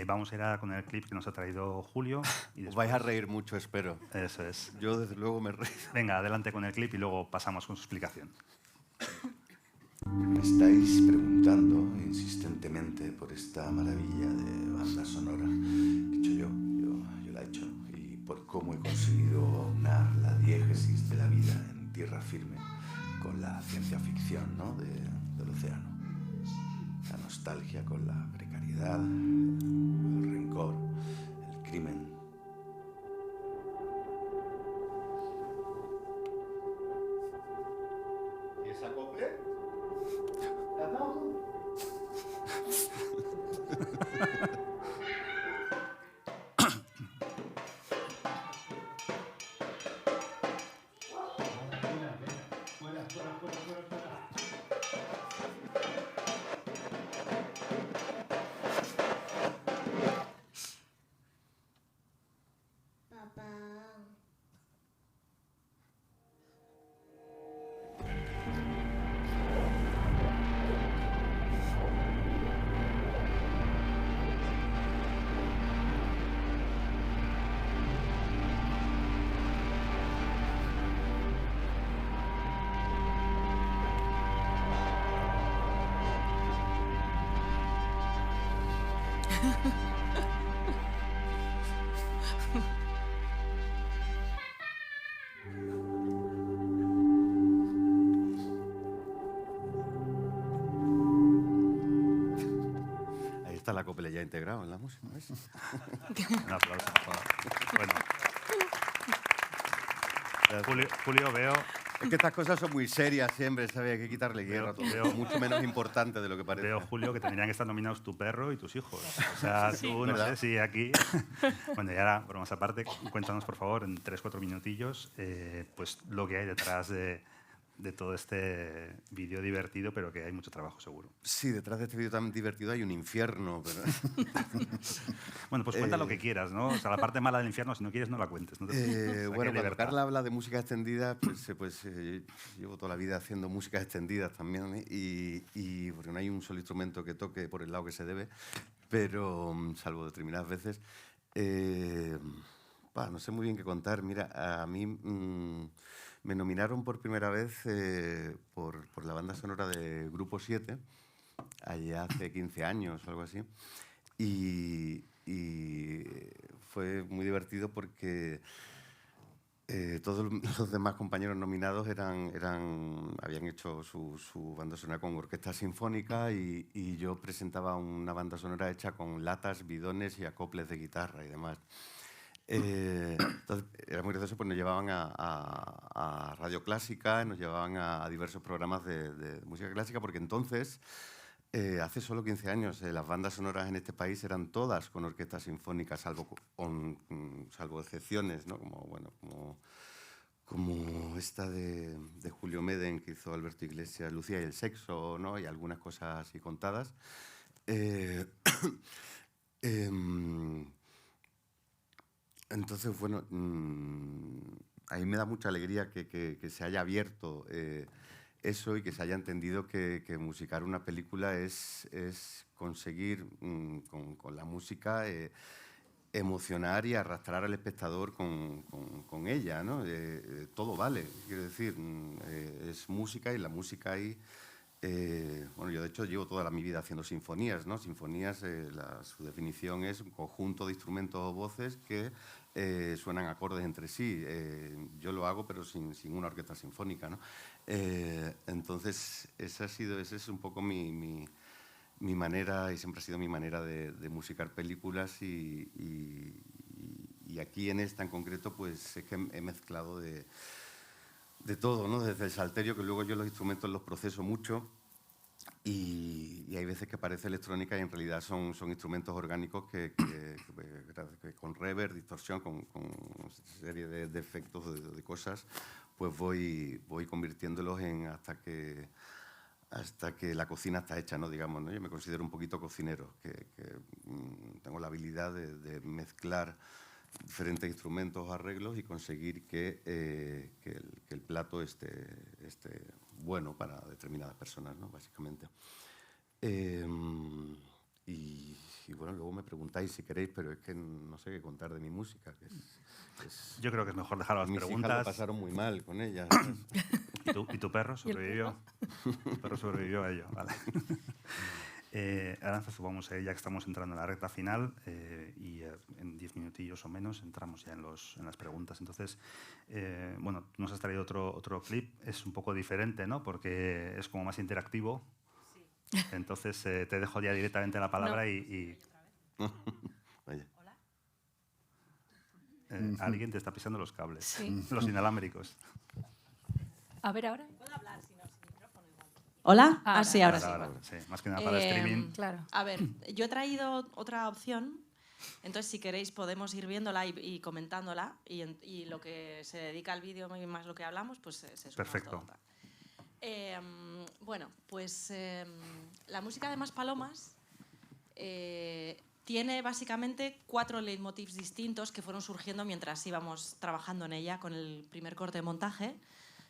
Vamos a ir ahora con el clip que nos ha traído Julio. Y después... Os vais a reír mucho, espero. Eso es. Yo, desde luego, me reí. Venga, adelante con el clip y luego pasamos con su explicación. Me estáis preguntando insistentemente por esta maravilla de banda sonora que he hecho yo la he hecho, y por cómo he conseguido aunar la diégesis de la vida en tierra firme con la ciencia ficción, ¿no? del océano. La nostalgia con la precariedad, el rencor, el crimen. ¿Y esa acople? Ahí está la acople ya integrado en la música, ¿ves? Un aplauso. Bueno. Julio, veo... Es que estas cosas son muy serias siempre, ¿sabes? Hay que quitarle hierro a todo. Veo- Mucho menos importante de lo que parece. Veo, Julio, que tendrían que estar nominados tu perro y tus hijos. O sea, Sí, tú, no ¿verdad? sé si aquí... Bueno, y ahora, bromas aparte, cuéntanos, por favor, en 3-4 minutillos, pues lo que hay detrás de todo este vídeo divertido, pero que hay mucho trabajo, seguro. Sí, detrás de este vídeo tan divertido hay un infierno. Pero... Bueno, pues cuenta lo que quieras, ¿no? O sea, la parte mala del infierno, si no quieres, no la cuentes. No te preocupes. O sea, que hay Bueno, cuando libertad. Carla habla de música extendida, pues, llevo toda la vida haciendo músicas extendidas también, ¿eh? y porque no hay un solo instrumento que toque por el lado que se debe, pero salvo determinadas veces, no sé muy bien qué contar. Mira, a mí me nominaron por primera vez por la banda sonora de Grupo 7, allá hace 15 años o algo así, y fue muy divertido porque todos los demás compañeros nominados habían hecho su banda sonora con orquesta sinfónica y yo presentaba una banda sonora hecha con latas, bidones y acoples de guitarra y demás. Entonces, era muy gracioso, pues nos llevaban a Radio Clásica, nos llevaban a diversos programas de música clásica, porque entonces, hace solo 15 años, las bandas sonoras en este país eran todas con orquesta sinfónica, salvo excepciones, ¿no? Como esta de Julio Meden, que hizo Alberto Iglesias, Lucía y el sexo, ¿no? Y algunas cosas así contadas. Entonces, bueno, a mí me da mucha alegría que se haya abierto eso y que se haya entendido que musicar una película es conseguir con la música emocionar y arrastrar al espectador con ella, ¿no? Todo vale, quiero decir, es música y la música ahí... bueno, yo de hecho llevo toda mi vida haciendo sinfonías, ¿no? Sinfonías, su definición es un conjunto de instrumentos o voces que suenan acordes entre sí. Yo lo hago, pero sin una orquesta sinfónica, ¿no? Entonces, esa es un poco mi manera, y siempre ha sido mi manera de musicar películas y aquí en esta en concreto, pues es que he mezclado de todo, ¿no? Desde el salterio, que luego yo los instrumentos los proceso mucho y hay veces que parece electrónica y en realidad son instrumentos orgánicos que con reverb, distorsión, con una serie de efectos, de cosas, pues voy convirtiéndolos hasta que la cocina está hecha, ¿no? Digamos, ¿no? Yo me considero un poquito cocinero, que tengo la habilidad de mezclar diferentes instrumentos, arreglos y conseguir que el plato esté bueno para determinadas personas, ¿no? Básicamente. Y bueno, luego me preguntáis si queréis, pero es que no sé qué contar de mi música. Yo creo que es mejor dejar las mis hijas preguntas. lo pasaron muy mal con ella. ¿Y tu perro sobrevivió? Tu perro sobrevivió a ello, vale. Arantxa, vamos a ir, ya que estamos entrando en la recta final y en 10 minutillos o menos entramos ya en las preguntas. Entonces, bueno, nos has traído otro clip, es un poco diferente, ¿no? Porque es como más interactivo. Sí. Entonces, te dejo ya directamente la palabra No. y Oye. alguien te está pisando los cables, Sí. los inalámbricos. A ver ahora. ¿Hola? Ahora. Sí, ahora sí. Sí, más que nada para streaming. Claro. A ver, yo he traído otra opción, entonces si queréis podemos ir viéndola y comentándola y lo que se dedica al vídeo y más lo que hablamos, pues se suma Perfecto. todo. Bueno, pues la música de Maspalomas tiene básicamente 4 leitmotivs distintos que fueron surgiendo mientras íbamos trabajando en ella con el primer corte de montaje.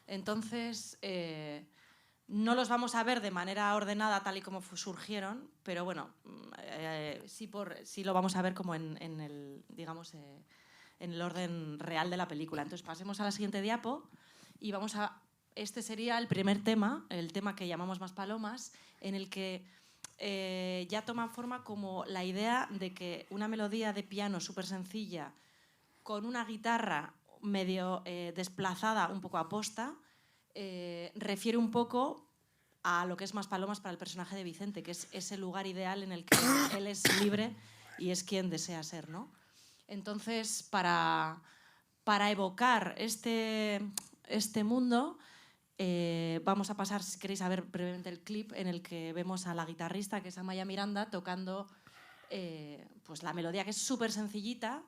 Entonces, no los vamos a ver de manera ordenada tal y como surgieron, pero bueno, sí lo vamos a ver como en el, digamos, en el orden real de la película. Entonces pasemos a la siguiente diapo y este sería el primer tema, el tema que llamamos Maspalomas, en el que ya toman forma como la idea de que una melodía de piano súper sencilla con una guitarra medio desplazada, un poco aposta, refiere un poco a lo que es Maspalomas para el personaje de Vicente, que es ese lugar ideal en el que él es libre y es quien desea ser, ¿no? Entonces, para evocar este mundo, vamos a pasar, si queréis, a ver brevemente el clip en el que vemos a la guitarrista, que es Amaya Miranda, tocando pues la melodía, que es súper sencillita.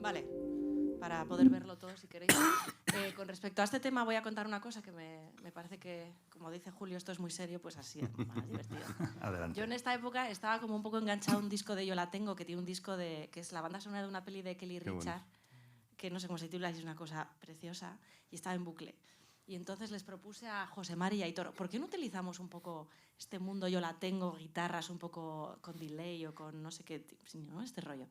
Vale, para poder verlo todo si queréis. Con respecto a este tema voy a contar una cosa que me parece que, como dice Julio, esto es muy serio, pues así es más divertido. Adelante. Yo en esta época estaba como un poco enganchado a un disco de Yo la tengo, que tiene un disco que es la banda sonora de una peli de Kelly Richard, que no sé cómo se titula, es una cosa preciosa, y estaba en bucle. Y entonces les propuse a José Mari y a Aitor, ¿por qué no utilizamos un poco este mundo Yo la tengo, guitarras un poco con delay o con no sé qué, ¿no? Este rollo.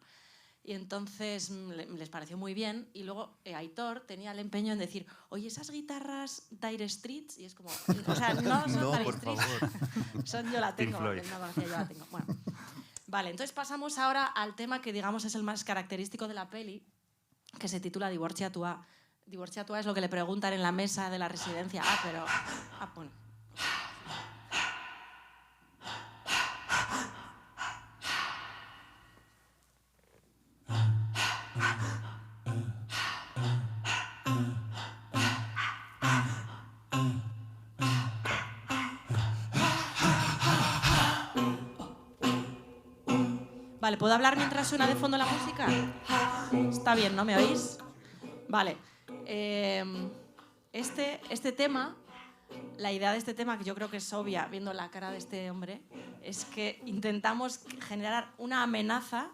Y entonces les pareció muy bien. Y luego Aitor tenía el empeño en decir, oye, esas guitarras Dire Straits, y es como, o sea, no son No, Dire por Straits, son Yo la tengo, porque no conocía Yo la tengo. Bueno, vale, entonces pasamos ahora al tema que digamos es el más característico de la peli, que se titula Divorcia tua. Divorcia tua es lo que le preguntan en la mesa de la residencia. Bueno. Vale, ¿puedo hablar mientras suena de fondo la música? Está bien, ¿no? ¿Me oís? Vale. Este tema, la idea de este tema, que yo creo que es obvia viendo la cara de este hombre, es que intentamos generar una amenaza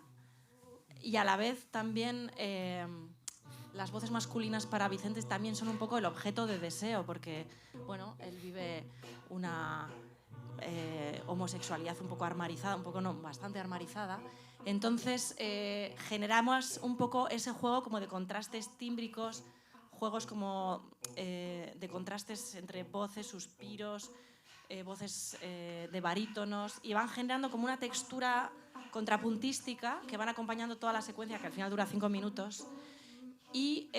y a la vez también las voces masculinas para Vicente también son un poco el objeto de deseo, porque bueno, él vive una homosexualidad un poco armarizada, un poco no, bastante armarizada. Entonces generamos un poco ese juego como de contrastes tímbricos, juegos como de contrastes entre voces, suspiros, voces de barítonos, y van generando como una textura contrapuntística que van acompañando toda la secuencia, que al final dura 5 minutos. Y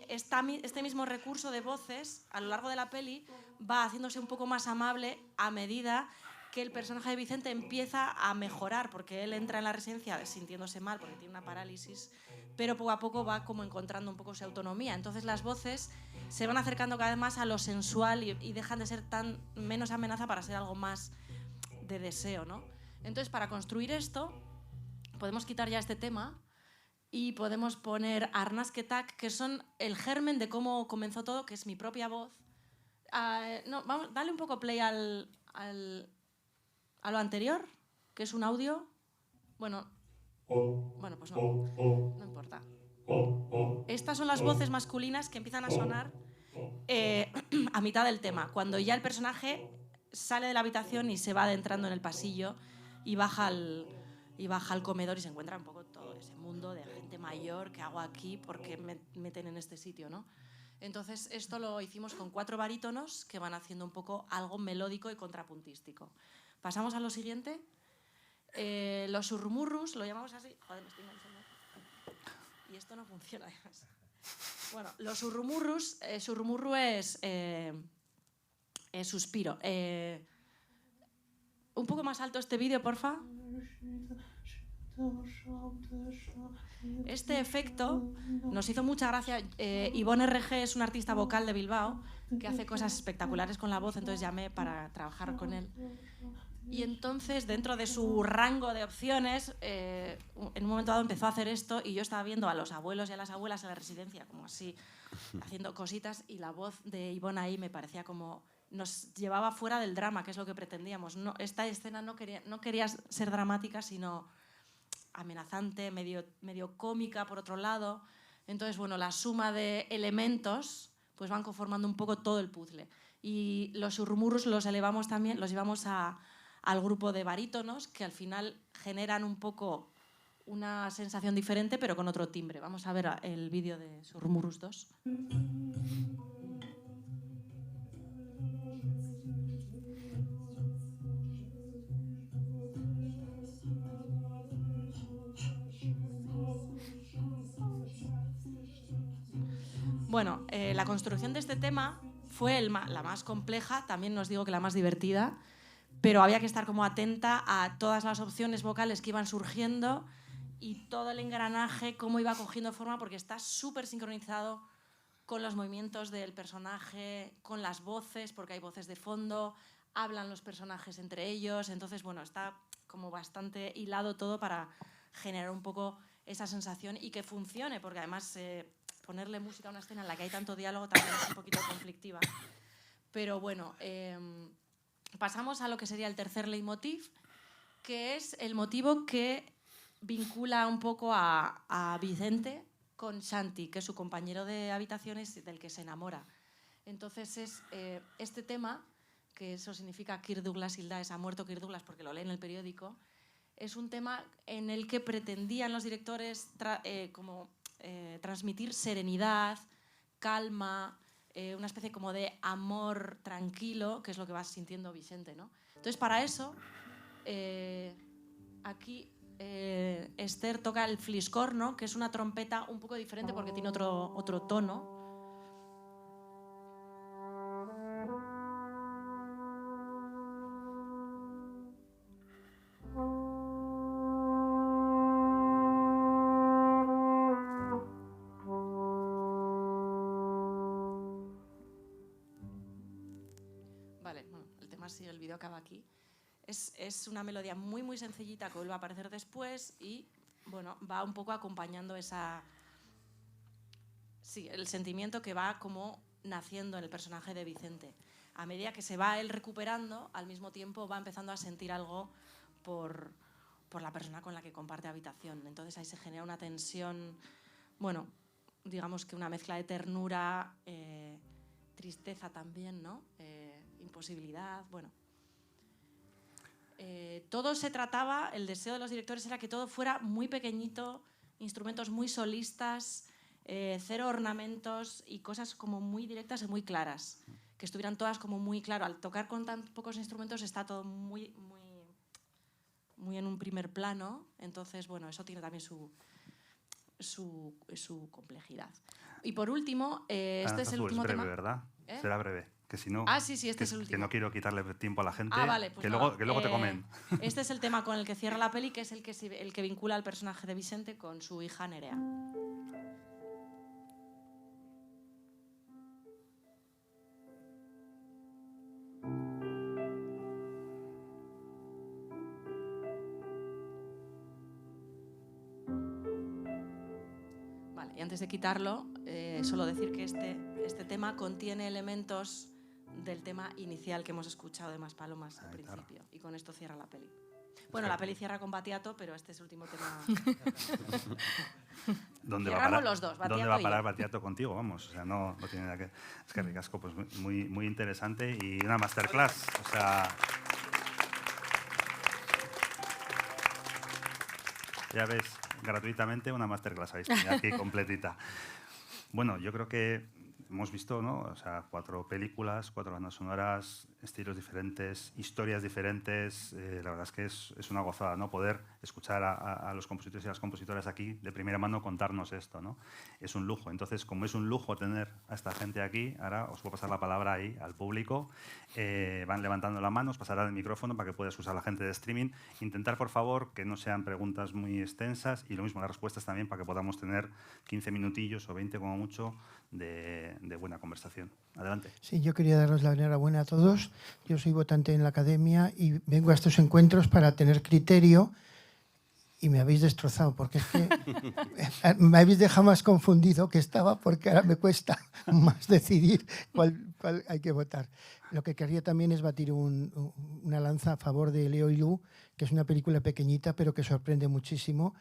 este mismo recurso de voces a lo largo de la peli va haciéndose un poco más amable a medida que el personaje de Vicente empieza a mejorar, porque él entra en la residencia sintiéndose mal porque tiene una parálisis, pero poco a poco va como encontrando un poco su autonomía. Entonces las voces se van acercando cada vez más a lo sensual y dejan de ser tan menos amenaza para ser algo más de deseo, ¿no? Entonces, para construir esto, podemos quitar ya este tema y podemos poner Arnas Ketak, que son el germen de cómo comenzó todo, que es mi propia voz. Vamos, dale un poco play a lo anterior, que es un audio. Bueno, pues no importa. Estas son las voces masculinas que empiezan a sonar a mitad del tema, cuando ya el personaje sale de la habitación y se va adentrando en el pasillo y baja al comedor y se encuentra un poco todo ese mundo de gente mayor. ¿Qué hago aquí? ¿Por qué me meten en este sitio, no? Entonces esto lo hicimos con 4 barítonos que van haciendo un poco algo melódico y contrapuntístico. Pasamos a lo siguiente. Los surrumurrus, lo llamamos así. Joder, me estoy enganchando. Y esto no funciona además. Bueno, los surrumurrus, surrumurru es suspiro. Un poco más alto este vídeo, porfa. Este efecto nos hizo mucha gracia. Ivonne RG es un artista vocal de Bilbao que hace cosas espectaculares con la voz, entonces llamé para trabajar con él. Y entonces, dentro de su rango de opciones, en un momento dado empezó a hacer esto y yo estaba viendo a los abuelos y a las abuelas en la residencia, como así, haciendo cositas, y la voz de Ivonne ahí me parecía como... nos llevaba fuera del drama, que es lo que pretendíamos. No, esta escena no quería ser dramática, sino amenazante, medio cómica, por otro lado. Entonces, bueno, la suma de elementos pues van conformando un poco todo el puzzle. Y los surmurus los elevamos también, los llevamos al grupo de barítonos, que al final generan un poco una sensación diferente, pero con otro timbre. Vamos a ver el vídeo de Surmurus 2. Bueno, la construcción de este tema fue la más compleja, también os digo que la más divertida, pero había que estar como atenta a todas las opciones vocales que iban surgiendo y todo el engranaje, cómo iba cogiendo forma, porque está súper sincronizado con los movimientos del personaje, con las voces, porque hay voces de fondo, hablan los personajes entre ellos, entonces, bueno, está como bastante hilado todo para generar un poco esa sensación y que funcione, porque además ponerle música a una escena en la que hay tanto diálogo también es un poquito conflictiva. Pero bueno, pasamos a lo que sería el tercer leitmotiv, que es el motivo que vincula un poco a Vicente con Shanti, que es su compañero de habitaciones del que se enamora. Entonces es este tema, que eso significa Kirk Douglas Hilda, ha muerto Kirk Douglas porque lo lee en el periódico, es un tema en el que pretendían los directores transmitir serenidad, calma, una especie como de amor tranquilo, que es lo que va sintiendo Vicente, ¿no? Entonces, para eso, aquí Esther toca el fliscorno, que es una trompeta un poco diferente porque tiene otro tono. Vale, bueno, el tema sí, el vídeo acaba aquí. Es una melodía muy, muy sencillita que vuelve a aparecer después y, bueno, va un poco acompañando el sentimiento que va como naciendo en el personaje de Vicente. A medida que se va él recuperando, al mismo tiempo va empezando a sentir algo por la persona con la que comparte habitación. Entonces ahí se genera una tensión, bueno, digamos que una mezcla de ternura, tristeza también, ¿no? Imposibilidad, bueno. Todo se trataba, el deseo de los directores era que todo fuera muy pequeñito, instrumentos muy solistas, cero ornamentos y cosas como muy directas y muy claras, que estuvieran todas como muy claro. Al tocar con tan pocos instrumentos está todo muy en un primer plano, entonces, bueno, eso tiene también su complejidad. Y por último, este es el último breve, tema. ¿Verdad? Será breve. Que si no, sí, este es el último. Que no quiero quitarle tiempo a la gente, vale, pues que luego te comen. Este es el tema con el que cierra la peli, que es el que vincula al personaje de Vicente con su hija Nerea. Vale, y antes de quitarlo, solo decir que este tema contiene elementos del tema inicial que hemos escuchado de Maspalomas al principio. Y con esto cierra la peli. Bueno, la peli cierra con Battiato, pero este es el último tema. ¿Dónde Cerramos los dos, ¿Dónde va a parar Battiato contigo? Vamos, o sea, no tiene nada que... Es que ricasco, pues muy interesante y una masterclass, o sea... Ya ves, gratuitamente una masterclass habéis tenido aquí completita. Bueno, yo creo que hemos visto, ¿no? O sea, 4 películas, 4 bandas sonoras, estilos diferentes, historias diferentes. La verdad es que es una gozada, ¿no? Poder escuchar a los compositores y a las compositoras aquí de primera mano contarnos esto, ¿no? Es un lujo. Entonces, como es un lujo tener a esta gente aquí, ahora os voy a pasar la palabra ahí al público. Van levantando la mano, os pasará el micrófono para que puedas usar la gente de streaming. Intentar, por favor, que no sean preguntas muy extensas y lo mismo las respuestas también para que podamos tener 15 minutillos o 20 como mucho de buena conversación. Adelante. Sí, yo quería daros la enhorabuena a todos. encuentros. Yo soy votante en la academia y vengo a estos encuentros para tener criterio y me habéis destrozado porque es que me habéis dejado más confundido que estaba porque ahora me cuesta más decidir cuál hay que votar. Lo que quería también es batir una lanza a favor de Leo Liu, que es una película pequeñita pero que sorprende muchísimo.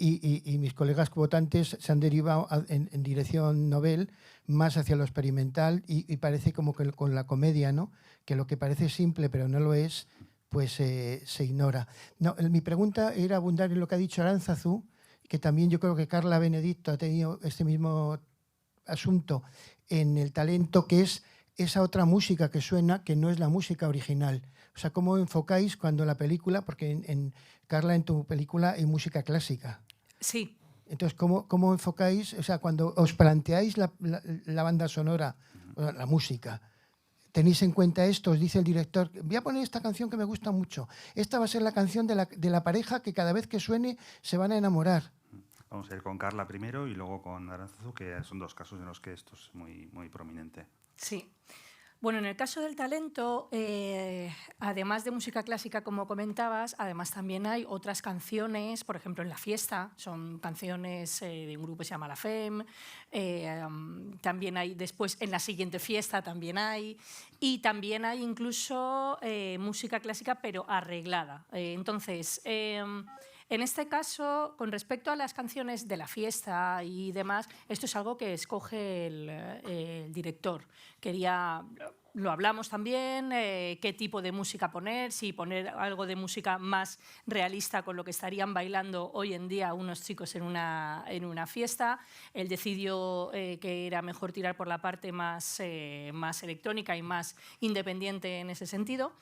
Y mis colegas votantes se han derivado en dirección Nobel más hacia lo experimental y parece como que con la comedia, ¿no? Que lo que parece simple pero no lo es, pues se ignora. No, mi pregunta era abundar en lo que ha dicho Aránzazu, que también yo creo que Carla Benedicto ha tenido este mismo asunto en El talento, que es esa otra música que suena que no es la música original. O sea, ¿cómo enfocáis cuando la película, porque Carla, en tu película hay música clásica? Sí. Entonces, ¿cómo enfocáis, o sea, cuando os planteáis la banda sonora, la música, tenéis en cuenta esto? Os dice el director, voy a poner esta canción que me gusta mucho. Esta va a ser la canción de la pareja que cada vez que suene se van a enamorar. Vamos a ir con Carla primero y luego con Aránzazu, que son dos casos en los que esto es muy, muy prominente. Sí. Bueno, en el caso del talento, además de música clásica, como comentabas, además también hay otras canciones, por ejemplo, en La Fiesta, son canciones de un grupo que se llama La Femme, también hay después, en la siguiente fiesta también hay, y también hay incluso música clásica, pero arreglada. Entonces, en este caso, con respecto a las canciones de La Fiesta y demás, esto es algo que escoge el director. Lo hablamos también, qué tipo de música poner, si poner algo de música más realista con lo que estarían bailando hoy en día unos chicos en una fiesta. Él decidió que era mejor tirar por la parte más electrónica y más independiente en ese sentido.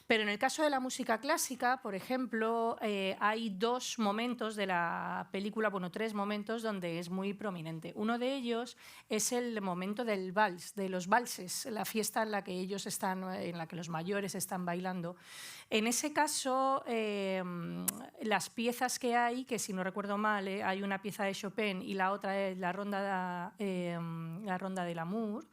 Pero en el caso de la música clásica, por ejemplo, hay dos momentos de la película, bueno, tres momentos donde es muy prominente. Uno de ellos es el momento del vals, de los valses, la fiesta en la que ellos están, en la que los mayores están bailando. En ese caso, las piezas que hay, que si no recuerdo mal, hay una pieza de Chopin y la otra es la ronda del Amour.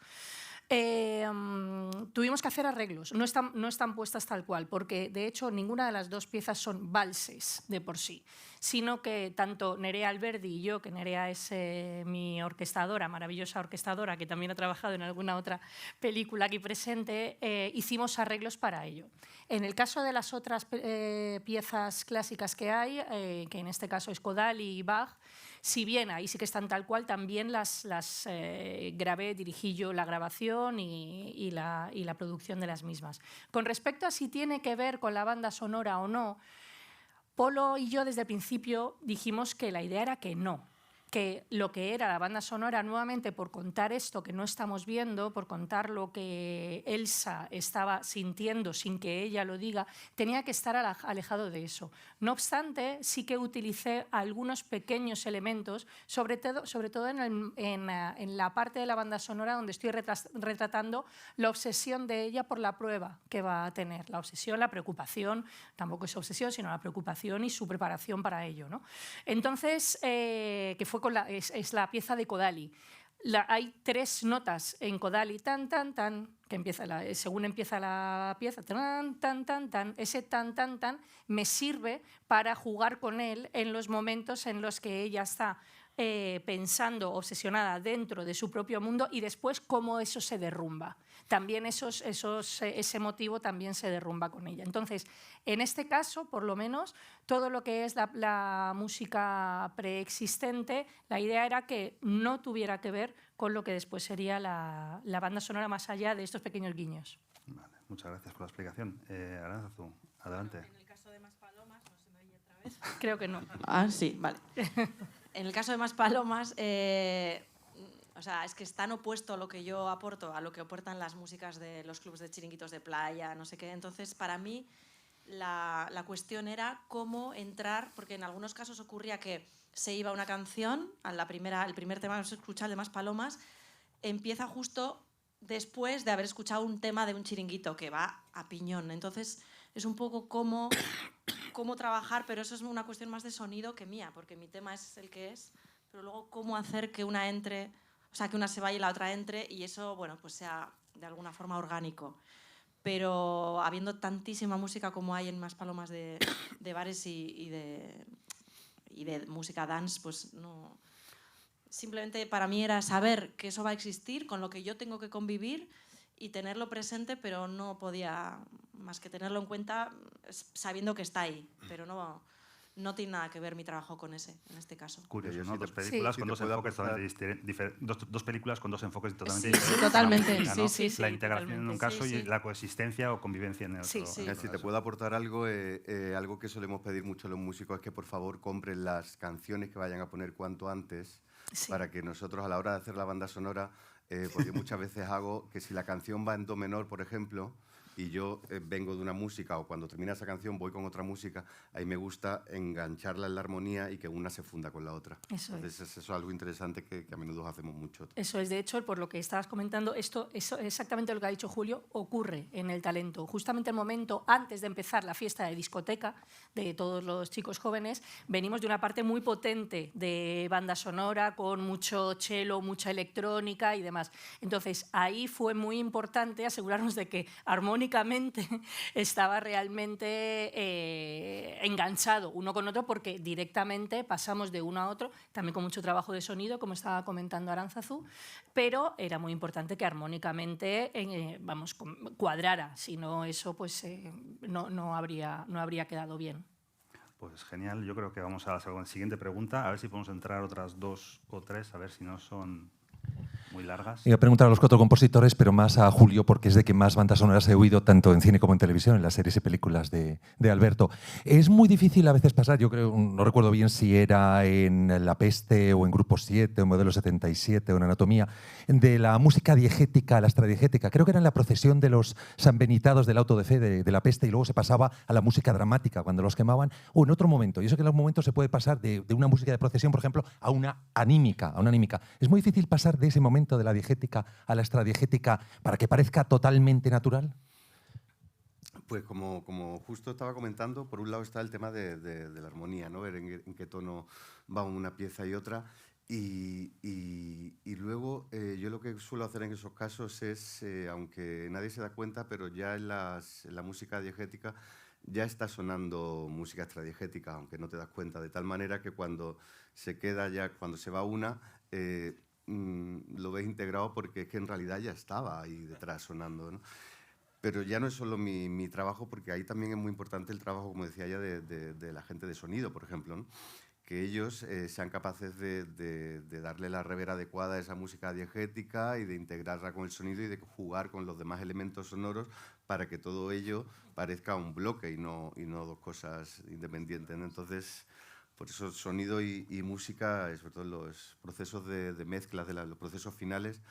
Tuvimos que hacer arreglos, no están puestas tal cual, porque de hecho ninguna de las dos piezas son valses de por sí, sino que tanto Nerea Alberdi y yo, que Nerea es mi orquestadora, maravillosa orquestadora, que también ha trabajado en alguna otra película aquí presente, hicimos arreglos para ello. En el caso de las otras piezas clásicas que hay, que en este caso es Kodály y Bach, si bien ahí sí que están tal cual, también las grabé, dirigí yo la grabación y la producción de las mismas. Con respecto a si tiene que ver con la banda sonora o no, Polo y yo desde el principio dijimos que la idea era que no, que lo que era la banda sonora, nuevamente por contar esto que no estamos viendo, por contar lo que Elsa estaba sintiendo sin que ella lo diga, tenía que estar alejado de eso. No obstante, sí que utilicé algunos pequeños elementos, sobre todo en la parte de la banda sonora donde estoy retratando la obsesión de ella por la prueba que va a tener. La obsesión, la preocupación, tampoco es obsesión, sino la preocupación y su preparación para ello, ¿no? Entonces, que fue es la pieza de Kodály. Hay tres notas en Kodály, tan, tan, tan, que según empieza la pieza, tan, tan, tan, tan, ese tan, tan, tan, me sirve para jugar con él en los momentos en los que ella está pensando, obsesionada dentro de su propio mundo y después cómo eso se derrumba. También ese motivo también se derrumba con ella. Entonces, en este caso, por lo menos, todo lo que es la música preexistente, la idea era que no tuviera que ver con lo que después sería la banda sonora más allá de estos pequeños guiños. Vale, muchas gracias por la explicación. Aránzazu, adelante. En el caso de Más Palomas, no se me oye otra vez. Creo que no. Ah, sí, vale. En el caso de Más Palomas, o sea, es que es tan opuesto lo que yo aporto a lo que aportan las músicas de los clubs de chiringuitos de playa, no sé qué. Entonces, para mí, la cuestión era cómo entrar, porque en algunos casos ocurría que se iba una canción, el primer tema que se escucha, el de Más Palomas, empieza justo después de haber escuchado un tema de un chiringuito que va a piñón. Entonces, es un poco cómo trabajar, pero eso es una cuestión más de sonido que mía, porque mi tema es el que es, pero luego cómo hacer que una entre, o sea, que una se vaya y la otra entre, y eso, bueno, pues sea de alguna forma orgánico. pero habiendo tantísima música como hay en Maspalomas de bares y de música dance, pues no... Simplemente para mí era saber que eso va a existir, con lo que yo tengo que convivir y tenerlo presente, pero no podía más que tenerlo en cuenta sabiendo que está ahí, pero no tiene nada que ver mi trabajo con ese, en este caso. Curioso, ¿no? Dos películas con dos enfoques totalmente dos películas con dos enfoques totalmente diferentes. Sí, totalmente. Música, ¿no? Sí, la integración en un caso sí. y la coexistencia o convivencia en el otro. Si te puedo aportar algo, algo que solemos pedir mucho a los músicos es que por favor compren las canciones que vayan a poner cuanto antes, para que nosotros a la hora de hacer la banda sonora, porque muchas veces hago que si la canción va en do menor, por ejemplo, y yo vengo de una música o cuando termina esa canción voy con otra música, ahí me gusta engancharla en la armonía y que una se funda con la otra. Entonces eso es algo interesante que a menudo hacemos mucho. Eso es, de hecho, por lo que estabas comentando, eso exactamente lo que ha dicho Julio, ocurre en el talento. Justamente el momento antes de empezar la fiesta de discoteca de todos los chicos jóvenes, venimos de una parte muy potente de banda sonora, con mucho cello, mucha electrónica y demás. Entonces, ahí fue muy importante asegurarnos de que armónicamente estaba realmente enganchado uno con otro, porque directamente pasamos de uno a otro, también con mucho trabajo de sonido, como estaba comentando Aránzazu, pero era muy importante que armónicamente cuadrara, si no eso pues, no habría quedado bien. Pues genial, yo creo que vamos a la siguiente pregunta, a ver si podemos entrar otras 2 o 3, a ver si no son muy largas. Iba a preguntar a los 4 compositores, pero más a Julio, porque es de quien más bandas sonoras he oído, tanto en cine como en televisión, en las series y películas de Alberto. Es muy difícil a veces pasar, yo creo, no recuerdo bien si era en La Peste o en Grupo 7 o en Modelo 77 o en Anatomía, de la música diegética a la extradiegética. Creo que era en la procesión de los sanbenitados del auto de fe de La Peste y luego se pasaba a la música dramática cuando los quemaban, o en otro momento. Y eso que en los momentos se puede pasar de una música de procesión, por ejemplo, a una anímica. Es muy difícil pasar de ese momento de la diegética a la extradiegética para que parezca totalmente natural. Pues como justo estaba comentando, por un lado está el tema de la armonía, ¿no? Ver en qué tono va una pieza y otra. Y luego yo lo que suelo hacer en esos casos es, aunque nadie se da cuenta, pero ya en la música diegética ya está sonando música extradiegética, aunque no te das cuenta, de tal manera que cuando se va una, lo ves integrado porque es que en realidad ya estaba ahí detrás sonando, ¿no? Pero ya no es solo mi trabajo, porque ahí también es muy importante el trabajo, como decía ya, de la gente de sonido, por ejemplo, ¿no? Que ellos sean capaces de darle la reverb adecuada a esa música diegética y de integrarla con el sonido y de jugar con los demás elementos sonoros para que todo ello parezca un bloque y no dos cosas independientes, ¿no? Entonces, por eso sonido y música, sobre todo en los procesos de mezclas, los procesos finales,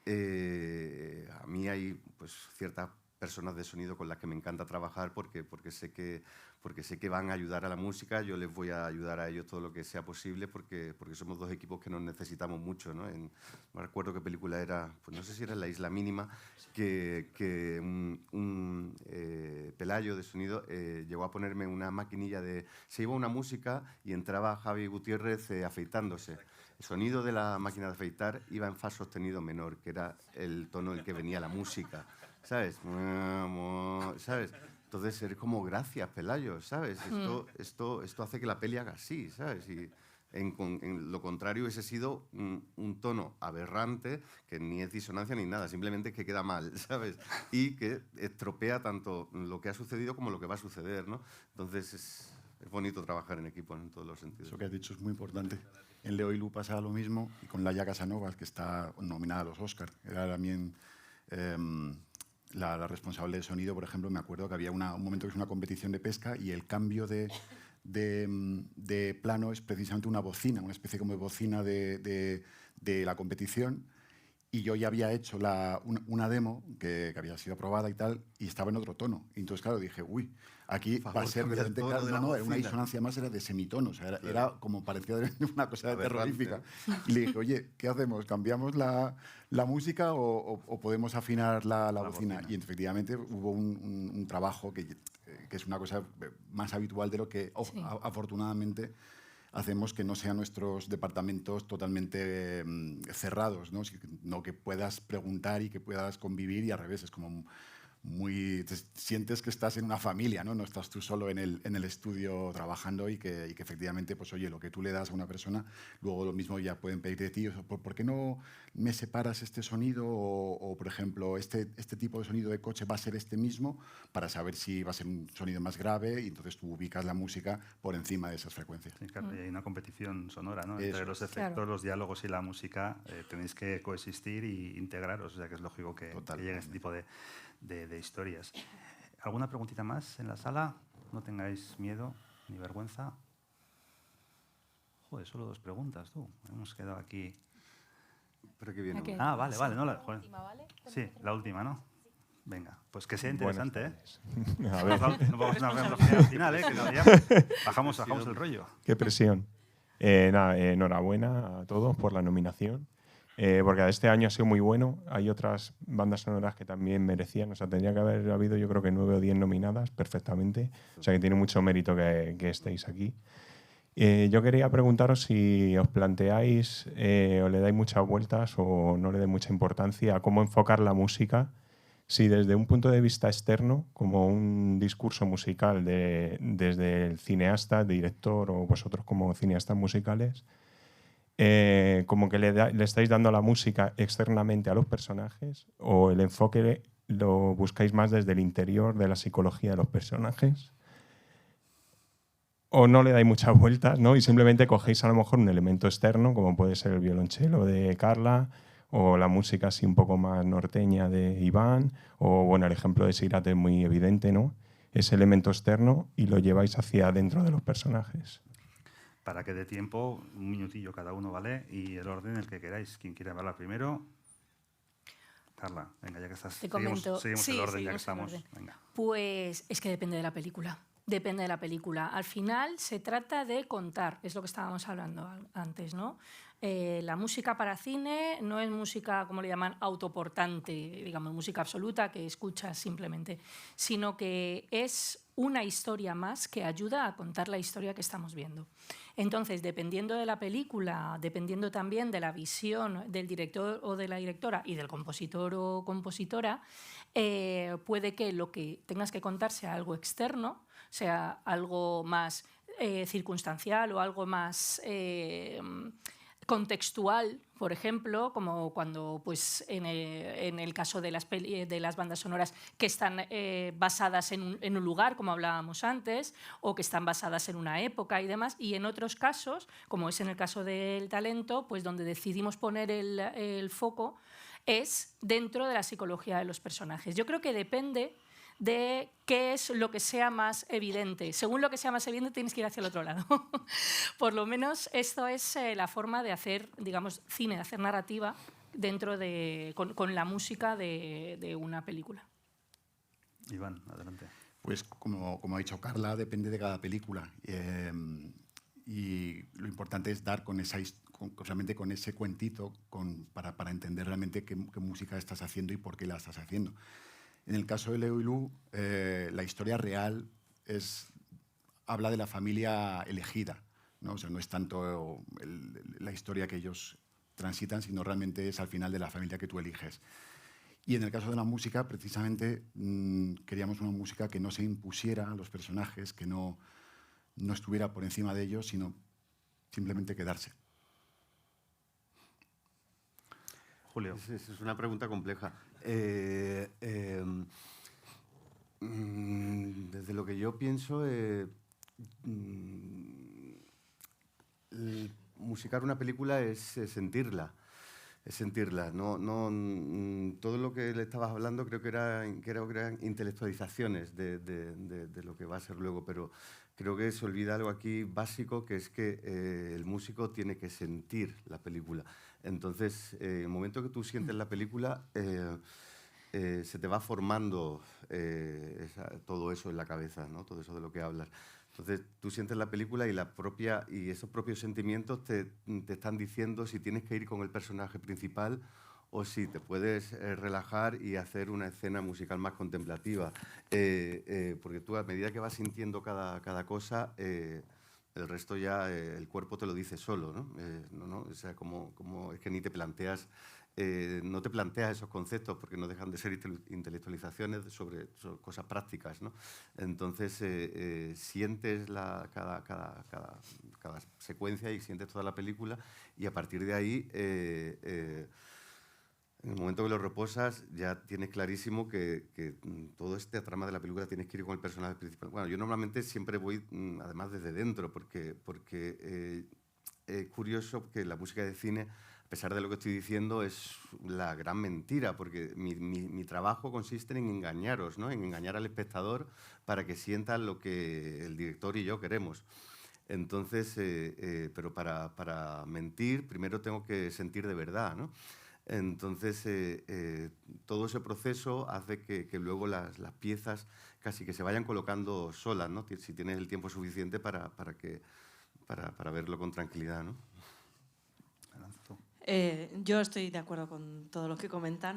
a mí hay pues, ciertas personas de sonido con las que me encanta trabajar porque sé que van a ayudar a la música, yo les voy a ayudar a ellos todo lo que sea posible porque somos dos equipos que nos necesitamos mucho, ¿no? No recuerdo qué película era, pues no sé si era La Isla Mínima, que un Pelayo de sonido llegó a ponerme una maquinilla se iba una música y entraba Javi Gutiérrez afeitándose. El sonido de la máquina de afeitar iba en fa sostenido menor, que era el tono en el que venía la música, ¿sabes? ¿Sabes? Entonces eres como, gracias, Pelayo, ¿sabes? Esto hace que la peli haga así, ¿sabes? Y en lo contrario hubiese sido un tono aberrante, que ni es disonancia ni nada, simplemente que queda mal, ¿sabes? Y que estropea tanto lo que ha sucedido como lo que va a suceder, ¿no? Entonces es bonito trabajar en equipo en todos los sentidos. Eso que has dicho es muy importante. En Leo y Lu pasa lo mismo, y con Laia Casanovas, que está nominada a los Oscars. Era también la responsable de sonido, por ejemplo. Me acuerdo que había un momento que es una competición de pesca y el cambio de plano es precisamente una bocina, una especie como de bocina de la competición. Y yo ya había hecho una demo que había sido aprobada y tal, y estaba en otro tono. Y entonces, claro, dije, uy, aquí va a ser realmente claro. No, era una disonancia más, era de semitono. O sea, era como parecía una cosa terrorífica. Y le dije, oye, ¿qué hacemos? ¿Cambiamos la música o podemos afinar la bocina? Y efectivamente hubo un trabajo que es una cosa más habitual de lo que, afortunadamente, hacemos, que no sean nuestros departamentos totalmente cerrados, ¿no? Que puedas preguntar y que puedas convivir, y al revés, es como sientes que estás en una familia, ¿no? No estás tú solo en el estudio trabajando y que efectivamente, pues oye, lo que tú le das a una persona, luego lo mismo ya pueden pedirte de ti, ¿por qué no me separas este sonido? O por ejemplo, este tipo de sonido de coche va a ser este mismo, para saber si va a ser un sonido más grave, y entonces tú ubicas la música por encima de esas frecuencias. Sí, claro, y hay una competición sonora, ¿no? Eso. Entre los efectos, los diálogos y la música tenéis que coexistir e integraros, o sea que es lógico que lleguen este tipo de historias. ¿Alguna preguntita más en la sala? No tengáis miedo ni vergüenza. Joder, solo 2 preguntas, tú. Hemos quedado aquí. Pero que viene. Okay. Ah, vale, vale. No, La última, ¿vale? Sí, la última, ¿no? Venga, pues que sea interesante, ¿eh? A ver. No vamos a ver al final, ¿eh? Que no, ya bajamos el rollo. Qué presión. Enhorabuena a todos por la nominación. Porque este año ha sido muy bueno. Hay otras bandas sonoras que también merecían. O sea, tendría que haber habido, yo creo que 9 o 10 nominadas perfectamente. O sea, que tiene mucho mérito que estéis aquí. Yo quería preguntaros si os planteáis o le dais muchas vueltas o no le dais mucha importancia a cómo enfocar la música, si desde un punto de vista externo, como un discurso musical desde el cineasta, director o vosotros como cineastas musicales, como que le estáis dando la música externamente a los personajes, o el enfoque lo buscáis más desde el interior de la psicología de los personajes, o no le dais muchas vueltas, ¿no? Y simplemente cogéis a lo mejor un elemento externo, como puede ser el violonchelo de Carla, o la música así un poco más norteña de Iván, o bueno, el ejemplo de Sirate es muy evidente, ¿no? Ese elemento externo, y lo lleváis hacia dentro de los personajes. Para que dé tiempo, un minutillo cada uno, ¿vale? Y el orden en el que queráis. ¿Quién quiere hablar primero? Carla, venga, ya que estás. Te comento. Seguimos el orden, ya que estamos. Venga. Pues es que depende de la película. Depende de la película. Al final se trata de contar, es lo que estábamos hablando antes, ¿no? La música para cine no es música, como le llaman, autoportante, digamos, música absoluta que escuchas simplemente, sino que es una historia más que ayuda a contar la historia que estamos viendo. Entonces, dependiendo de la película, dependiendo también de la visión del director o de la directora y del compositor o compositora, puede que lo que tengas que contar sea algo externo, sea algo más circunstancial o algo más contextual, por ejemplo, como cuando pues, en el caso de las bandas sonoras que están basadas en un lugar, como hablábamos antes, o que están basadas en una época y demás, y en otros casos, como es en el caso del talento, pues donde decidimos poner el foco es dentro de la psicología de los personajes. Yo creo que depende de qué es lo que sea más evidente. Según lo que sea más evidente, tienes que ir hacia el otro lado. Por lo menos esto es la forma de hacer, digamos, cine, de hacer narrativa dentro con la música de una película. Iván, adelante. Pues como ha dicho Carla, depende de cada película. Y lo importante es dar realmente con ese cuentito para entender realmente qué música estás haciendo y por qué la estás haciendo. En el caso de Leo y Lu, la historia real habla de la familia elegida, ¿no? O sea, no es tanto la historia que ellos transitan, sino realmente es al final de la familia que tú eliges. Y en el caso de la música, precisamente, queríamos una música que no se impusiera a los personajes, que no estuviera por encima de ellos, sino simplemente quedarse. Julio. Es una pregunta compleja. Desde lo que yo pienso, musicar una película es sentirla. Es sentirla. Todo lo que le estabas hablando creo que eran intelectualizaciones de lo que va a ser luego, pero creo que se olvida algo aquí básico, que es que el músico tiene que sentir la película. Entonces, en el momento que tú sientes la película, se te va formando todo eso en la cabeza, ¿no? Todo eso de lo que hablas. Entonces, tú sientes la película y esos propios sentimientos te están diciendo si tienes que ir con el personaje principal o si te puedes relajar y hacer una escena musical más contemplativa. Porque tú, a medida que vas sintiendo cada cosa, el resto ya el cuerpo te lo dice solo, ¿no? O sea, como es que ni te planteas no te planteas esos conceptos porque no dejan de ser intelectualizaciones sobre cosas prácticas, ¿no? Entonces, sientes cada secuencia y sientes toda la película y a partir de ahí, en el momento que lo reposas, ya tienes clarísimo que todo este trama de la película tienes que ir con el personaje principal. Bueno, yo normalmente siempre voy, además, desde dentro, porque es curioso que la música de cine, a pesar de lo que estoy diciendo, es la gran mentira, porque mi trabajo consiste en engañaros, ¿no? En engañar al espectador para que sientan lo que el director y yo queremos. Entonces, pero para mentir, primero tengo que sentir de verdad, ¿no? Entonces, todo ese proceso hace que luego las piezas casi que se vayan colocando solas, ¿no? Si tienes el tiempo suficiente para verlo con tranquilidad, ¿no? Yo estoy de acuerdo con todo lo que comentan.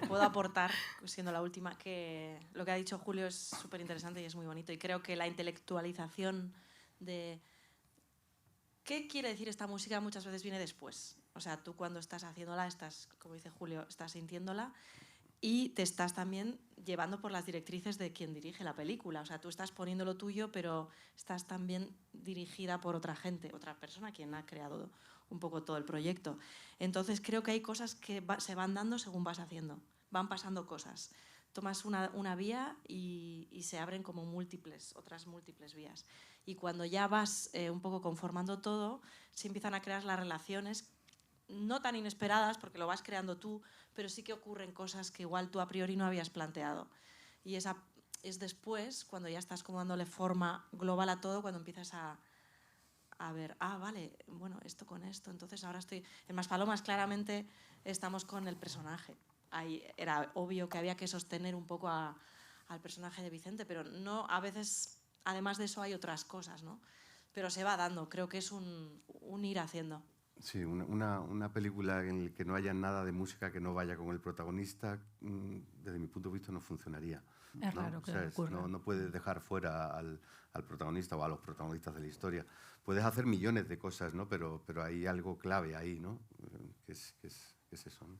Puedo aportar, siendo la última, que lo que ha dicho Julio es súper interesante y es muy bonito. Y creo que la intelectualización de qué quiere decir esta música muchas veces viene después. O sea, tú cuando estás haciéndola, estás, como dice Julio, estás sintiéndola y te estás también llevando por las directrices de quien dirige la película. O sea, tú estás poniendo lo tuyo, pero estás también dirigida por otra gente, otra persona quien ha creado un poco todo el proyecto. Entonces creo que hay cosas que se van dando según vas haciendo. Van pasando cosas. Tomas una vía y se abren como otras múltiples vías. Y cuando ya vas un poco conformando todo, se empiezan a crear las relaciones, no tan inesperadas, porque lo vas creando tú, pero sí que ocurren cosas que igual tú a priori no habías planteado. Y es después, cuando ya estás como dándole forma global a todo, cuando empiezas a ver, vale, bueno, esto con esto, entonces ahora estoy... En Maspalomas claramente estamos con el personaje. Ahí era obvio que había que sostener un poco al personaje de Vicente, pero no, a veces, además de eso, hay otras cosas, ¿no? Pero se va dando, creo que es un ir haciendo. Sí, una película en la que no haya nada de música que no vaya con el protagonista, desde mi punto de vista no funcionaría. Es raro que ocurra. No puedes dejar fuera al protagonista o a los protagonistas de la historia. Puedes hacer millones de cosas, ¿no? Pero hay algo clave ahí, ¿no? Que es eso, ¿no?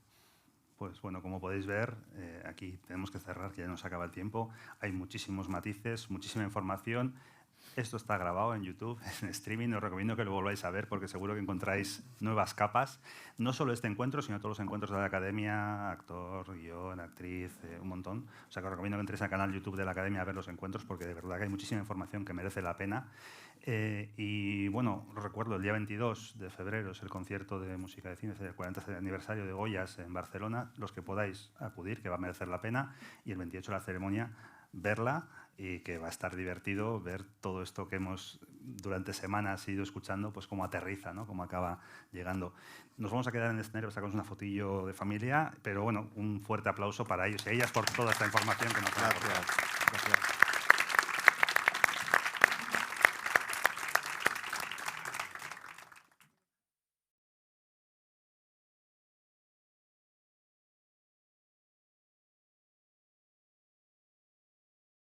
Pues bueno, como podéis ver, aquí tenemos que cerrar, que ya nos acaba el tiempo. Hay muchísimos matices, muchísima información. Esto está grabado en YouTube, en streaming. Os recomiendo que lo volváis a ver porque seguro que encontráis nuevas capas. No solo este encuentro, sino todos los encuentros de la Academia, actor, guión, actriz, un montón. O sea que os recomiendo que entréis al canal YouTube de la Academia a ver los encuentros porque de verdad que hay muchísima información que merece la pena. Y bueno, os recuerdo, el día 22 de febrero es el concierto de música de cine, es el 40 aniversario de Goyas en Barcelona. Los que podáis acudir, que va a merecer la pena. Y el 28 la ceremonia, verla y que va a estar divertido ver todo esto que hemos durante semanas ido escuchando, pues cómo aterriza, ¿no? Cómo acaba llegando. Nos vamos a quedar en el escenario, sacamos una fotillo de familia, pero bueno, un fuerte aplauso para ellos y ellas por toda esta información que nos han dado. Gracias.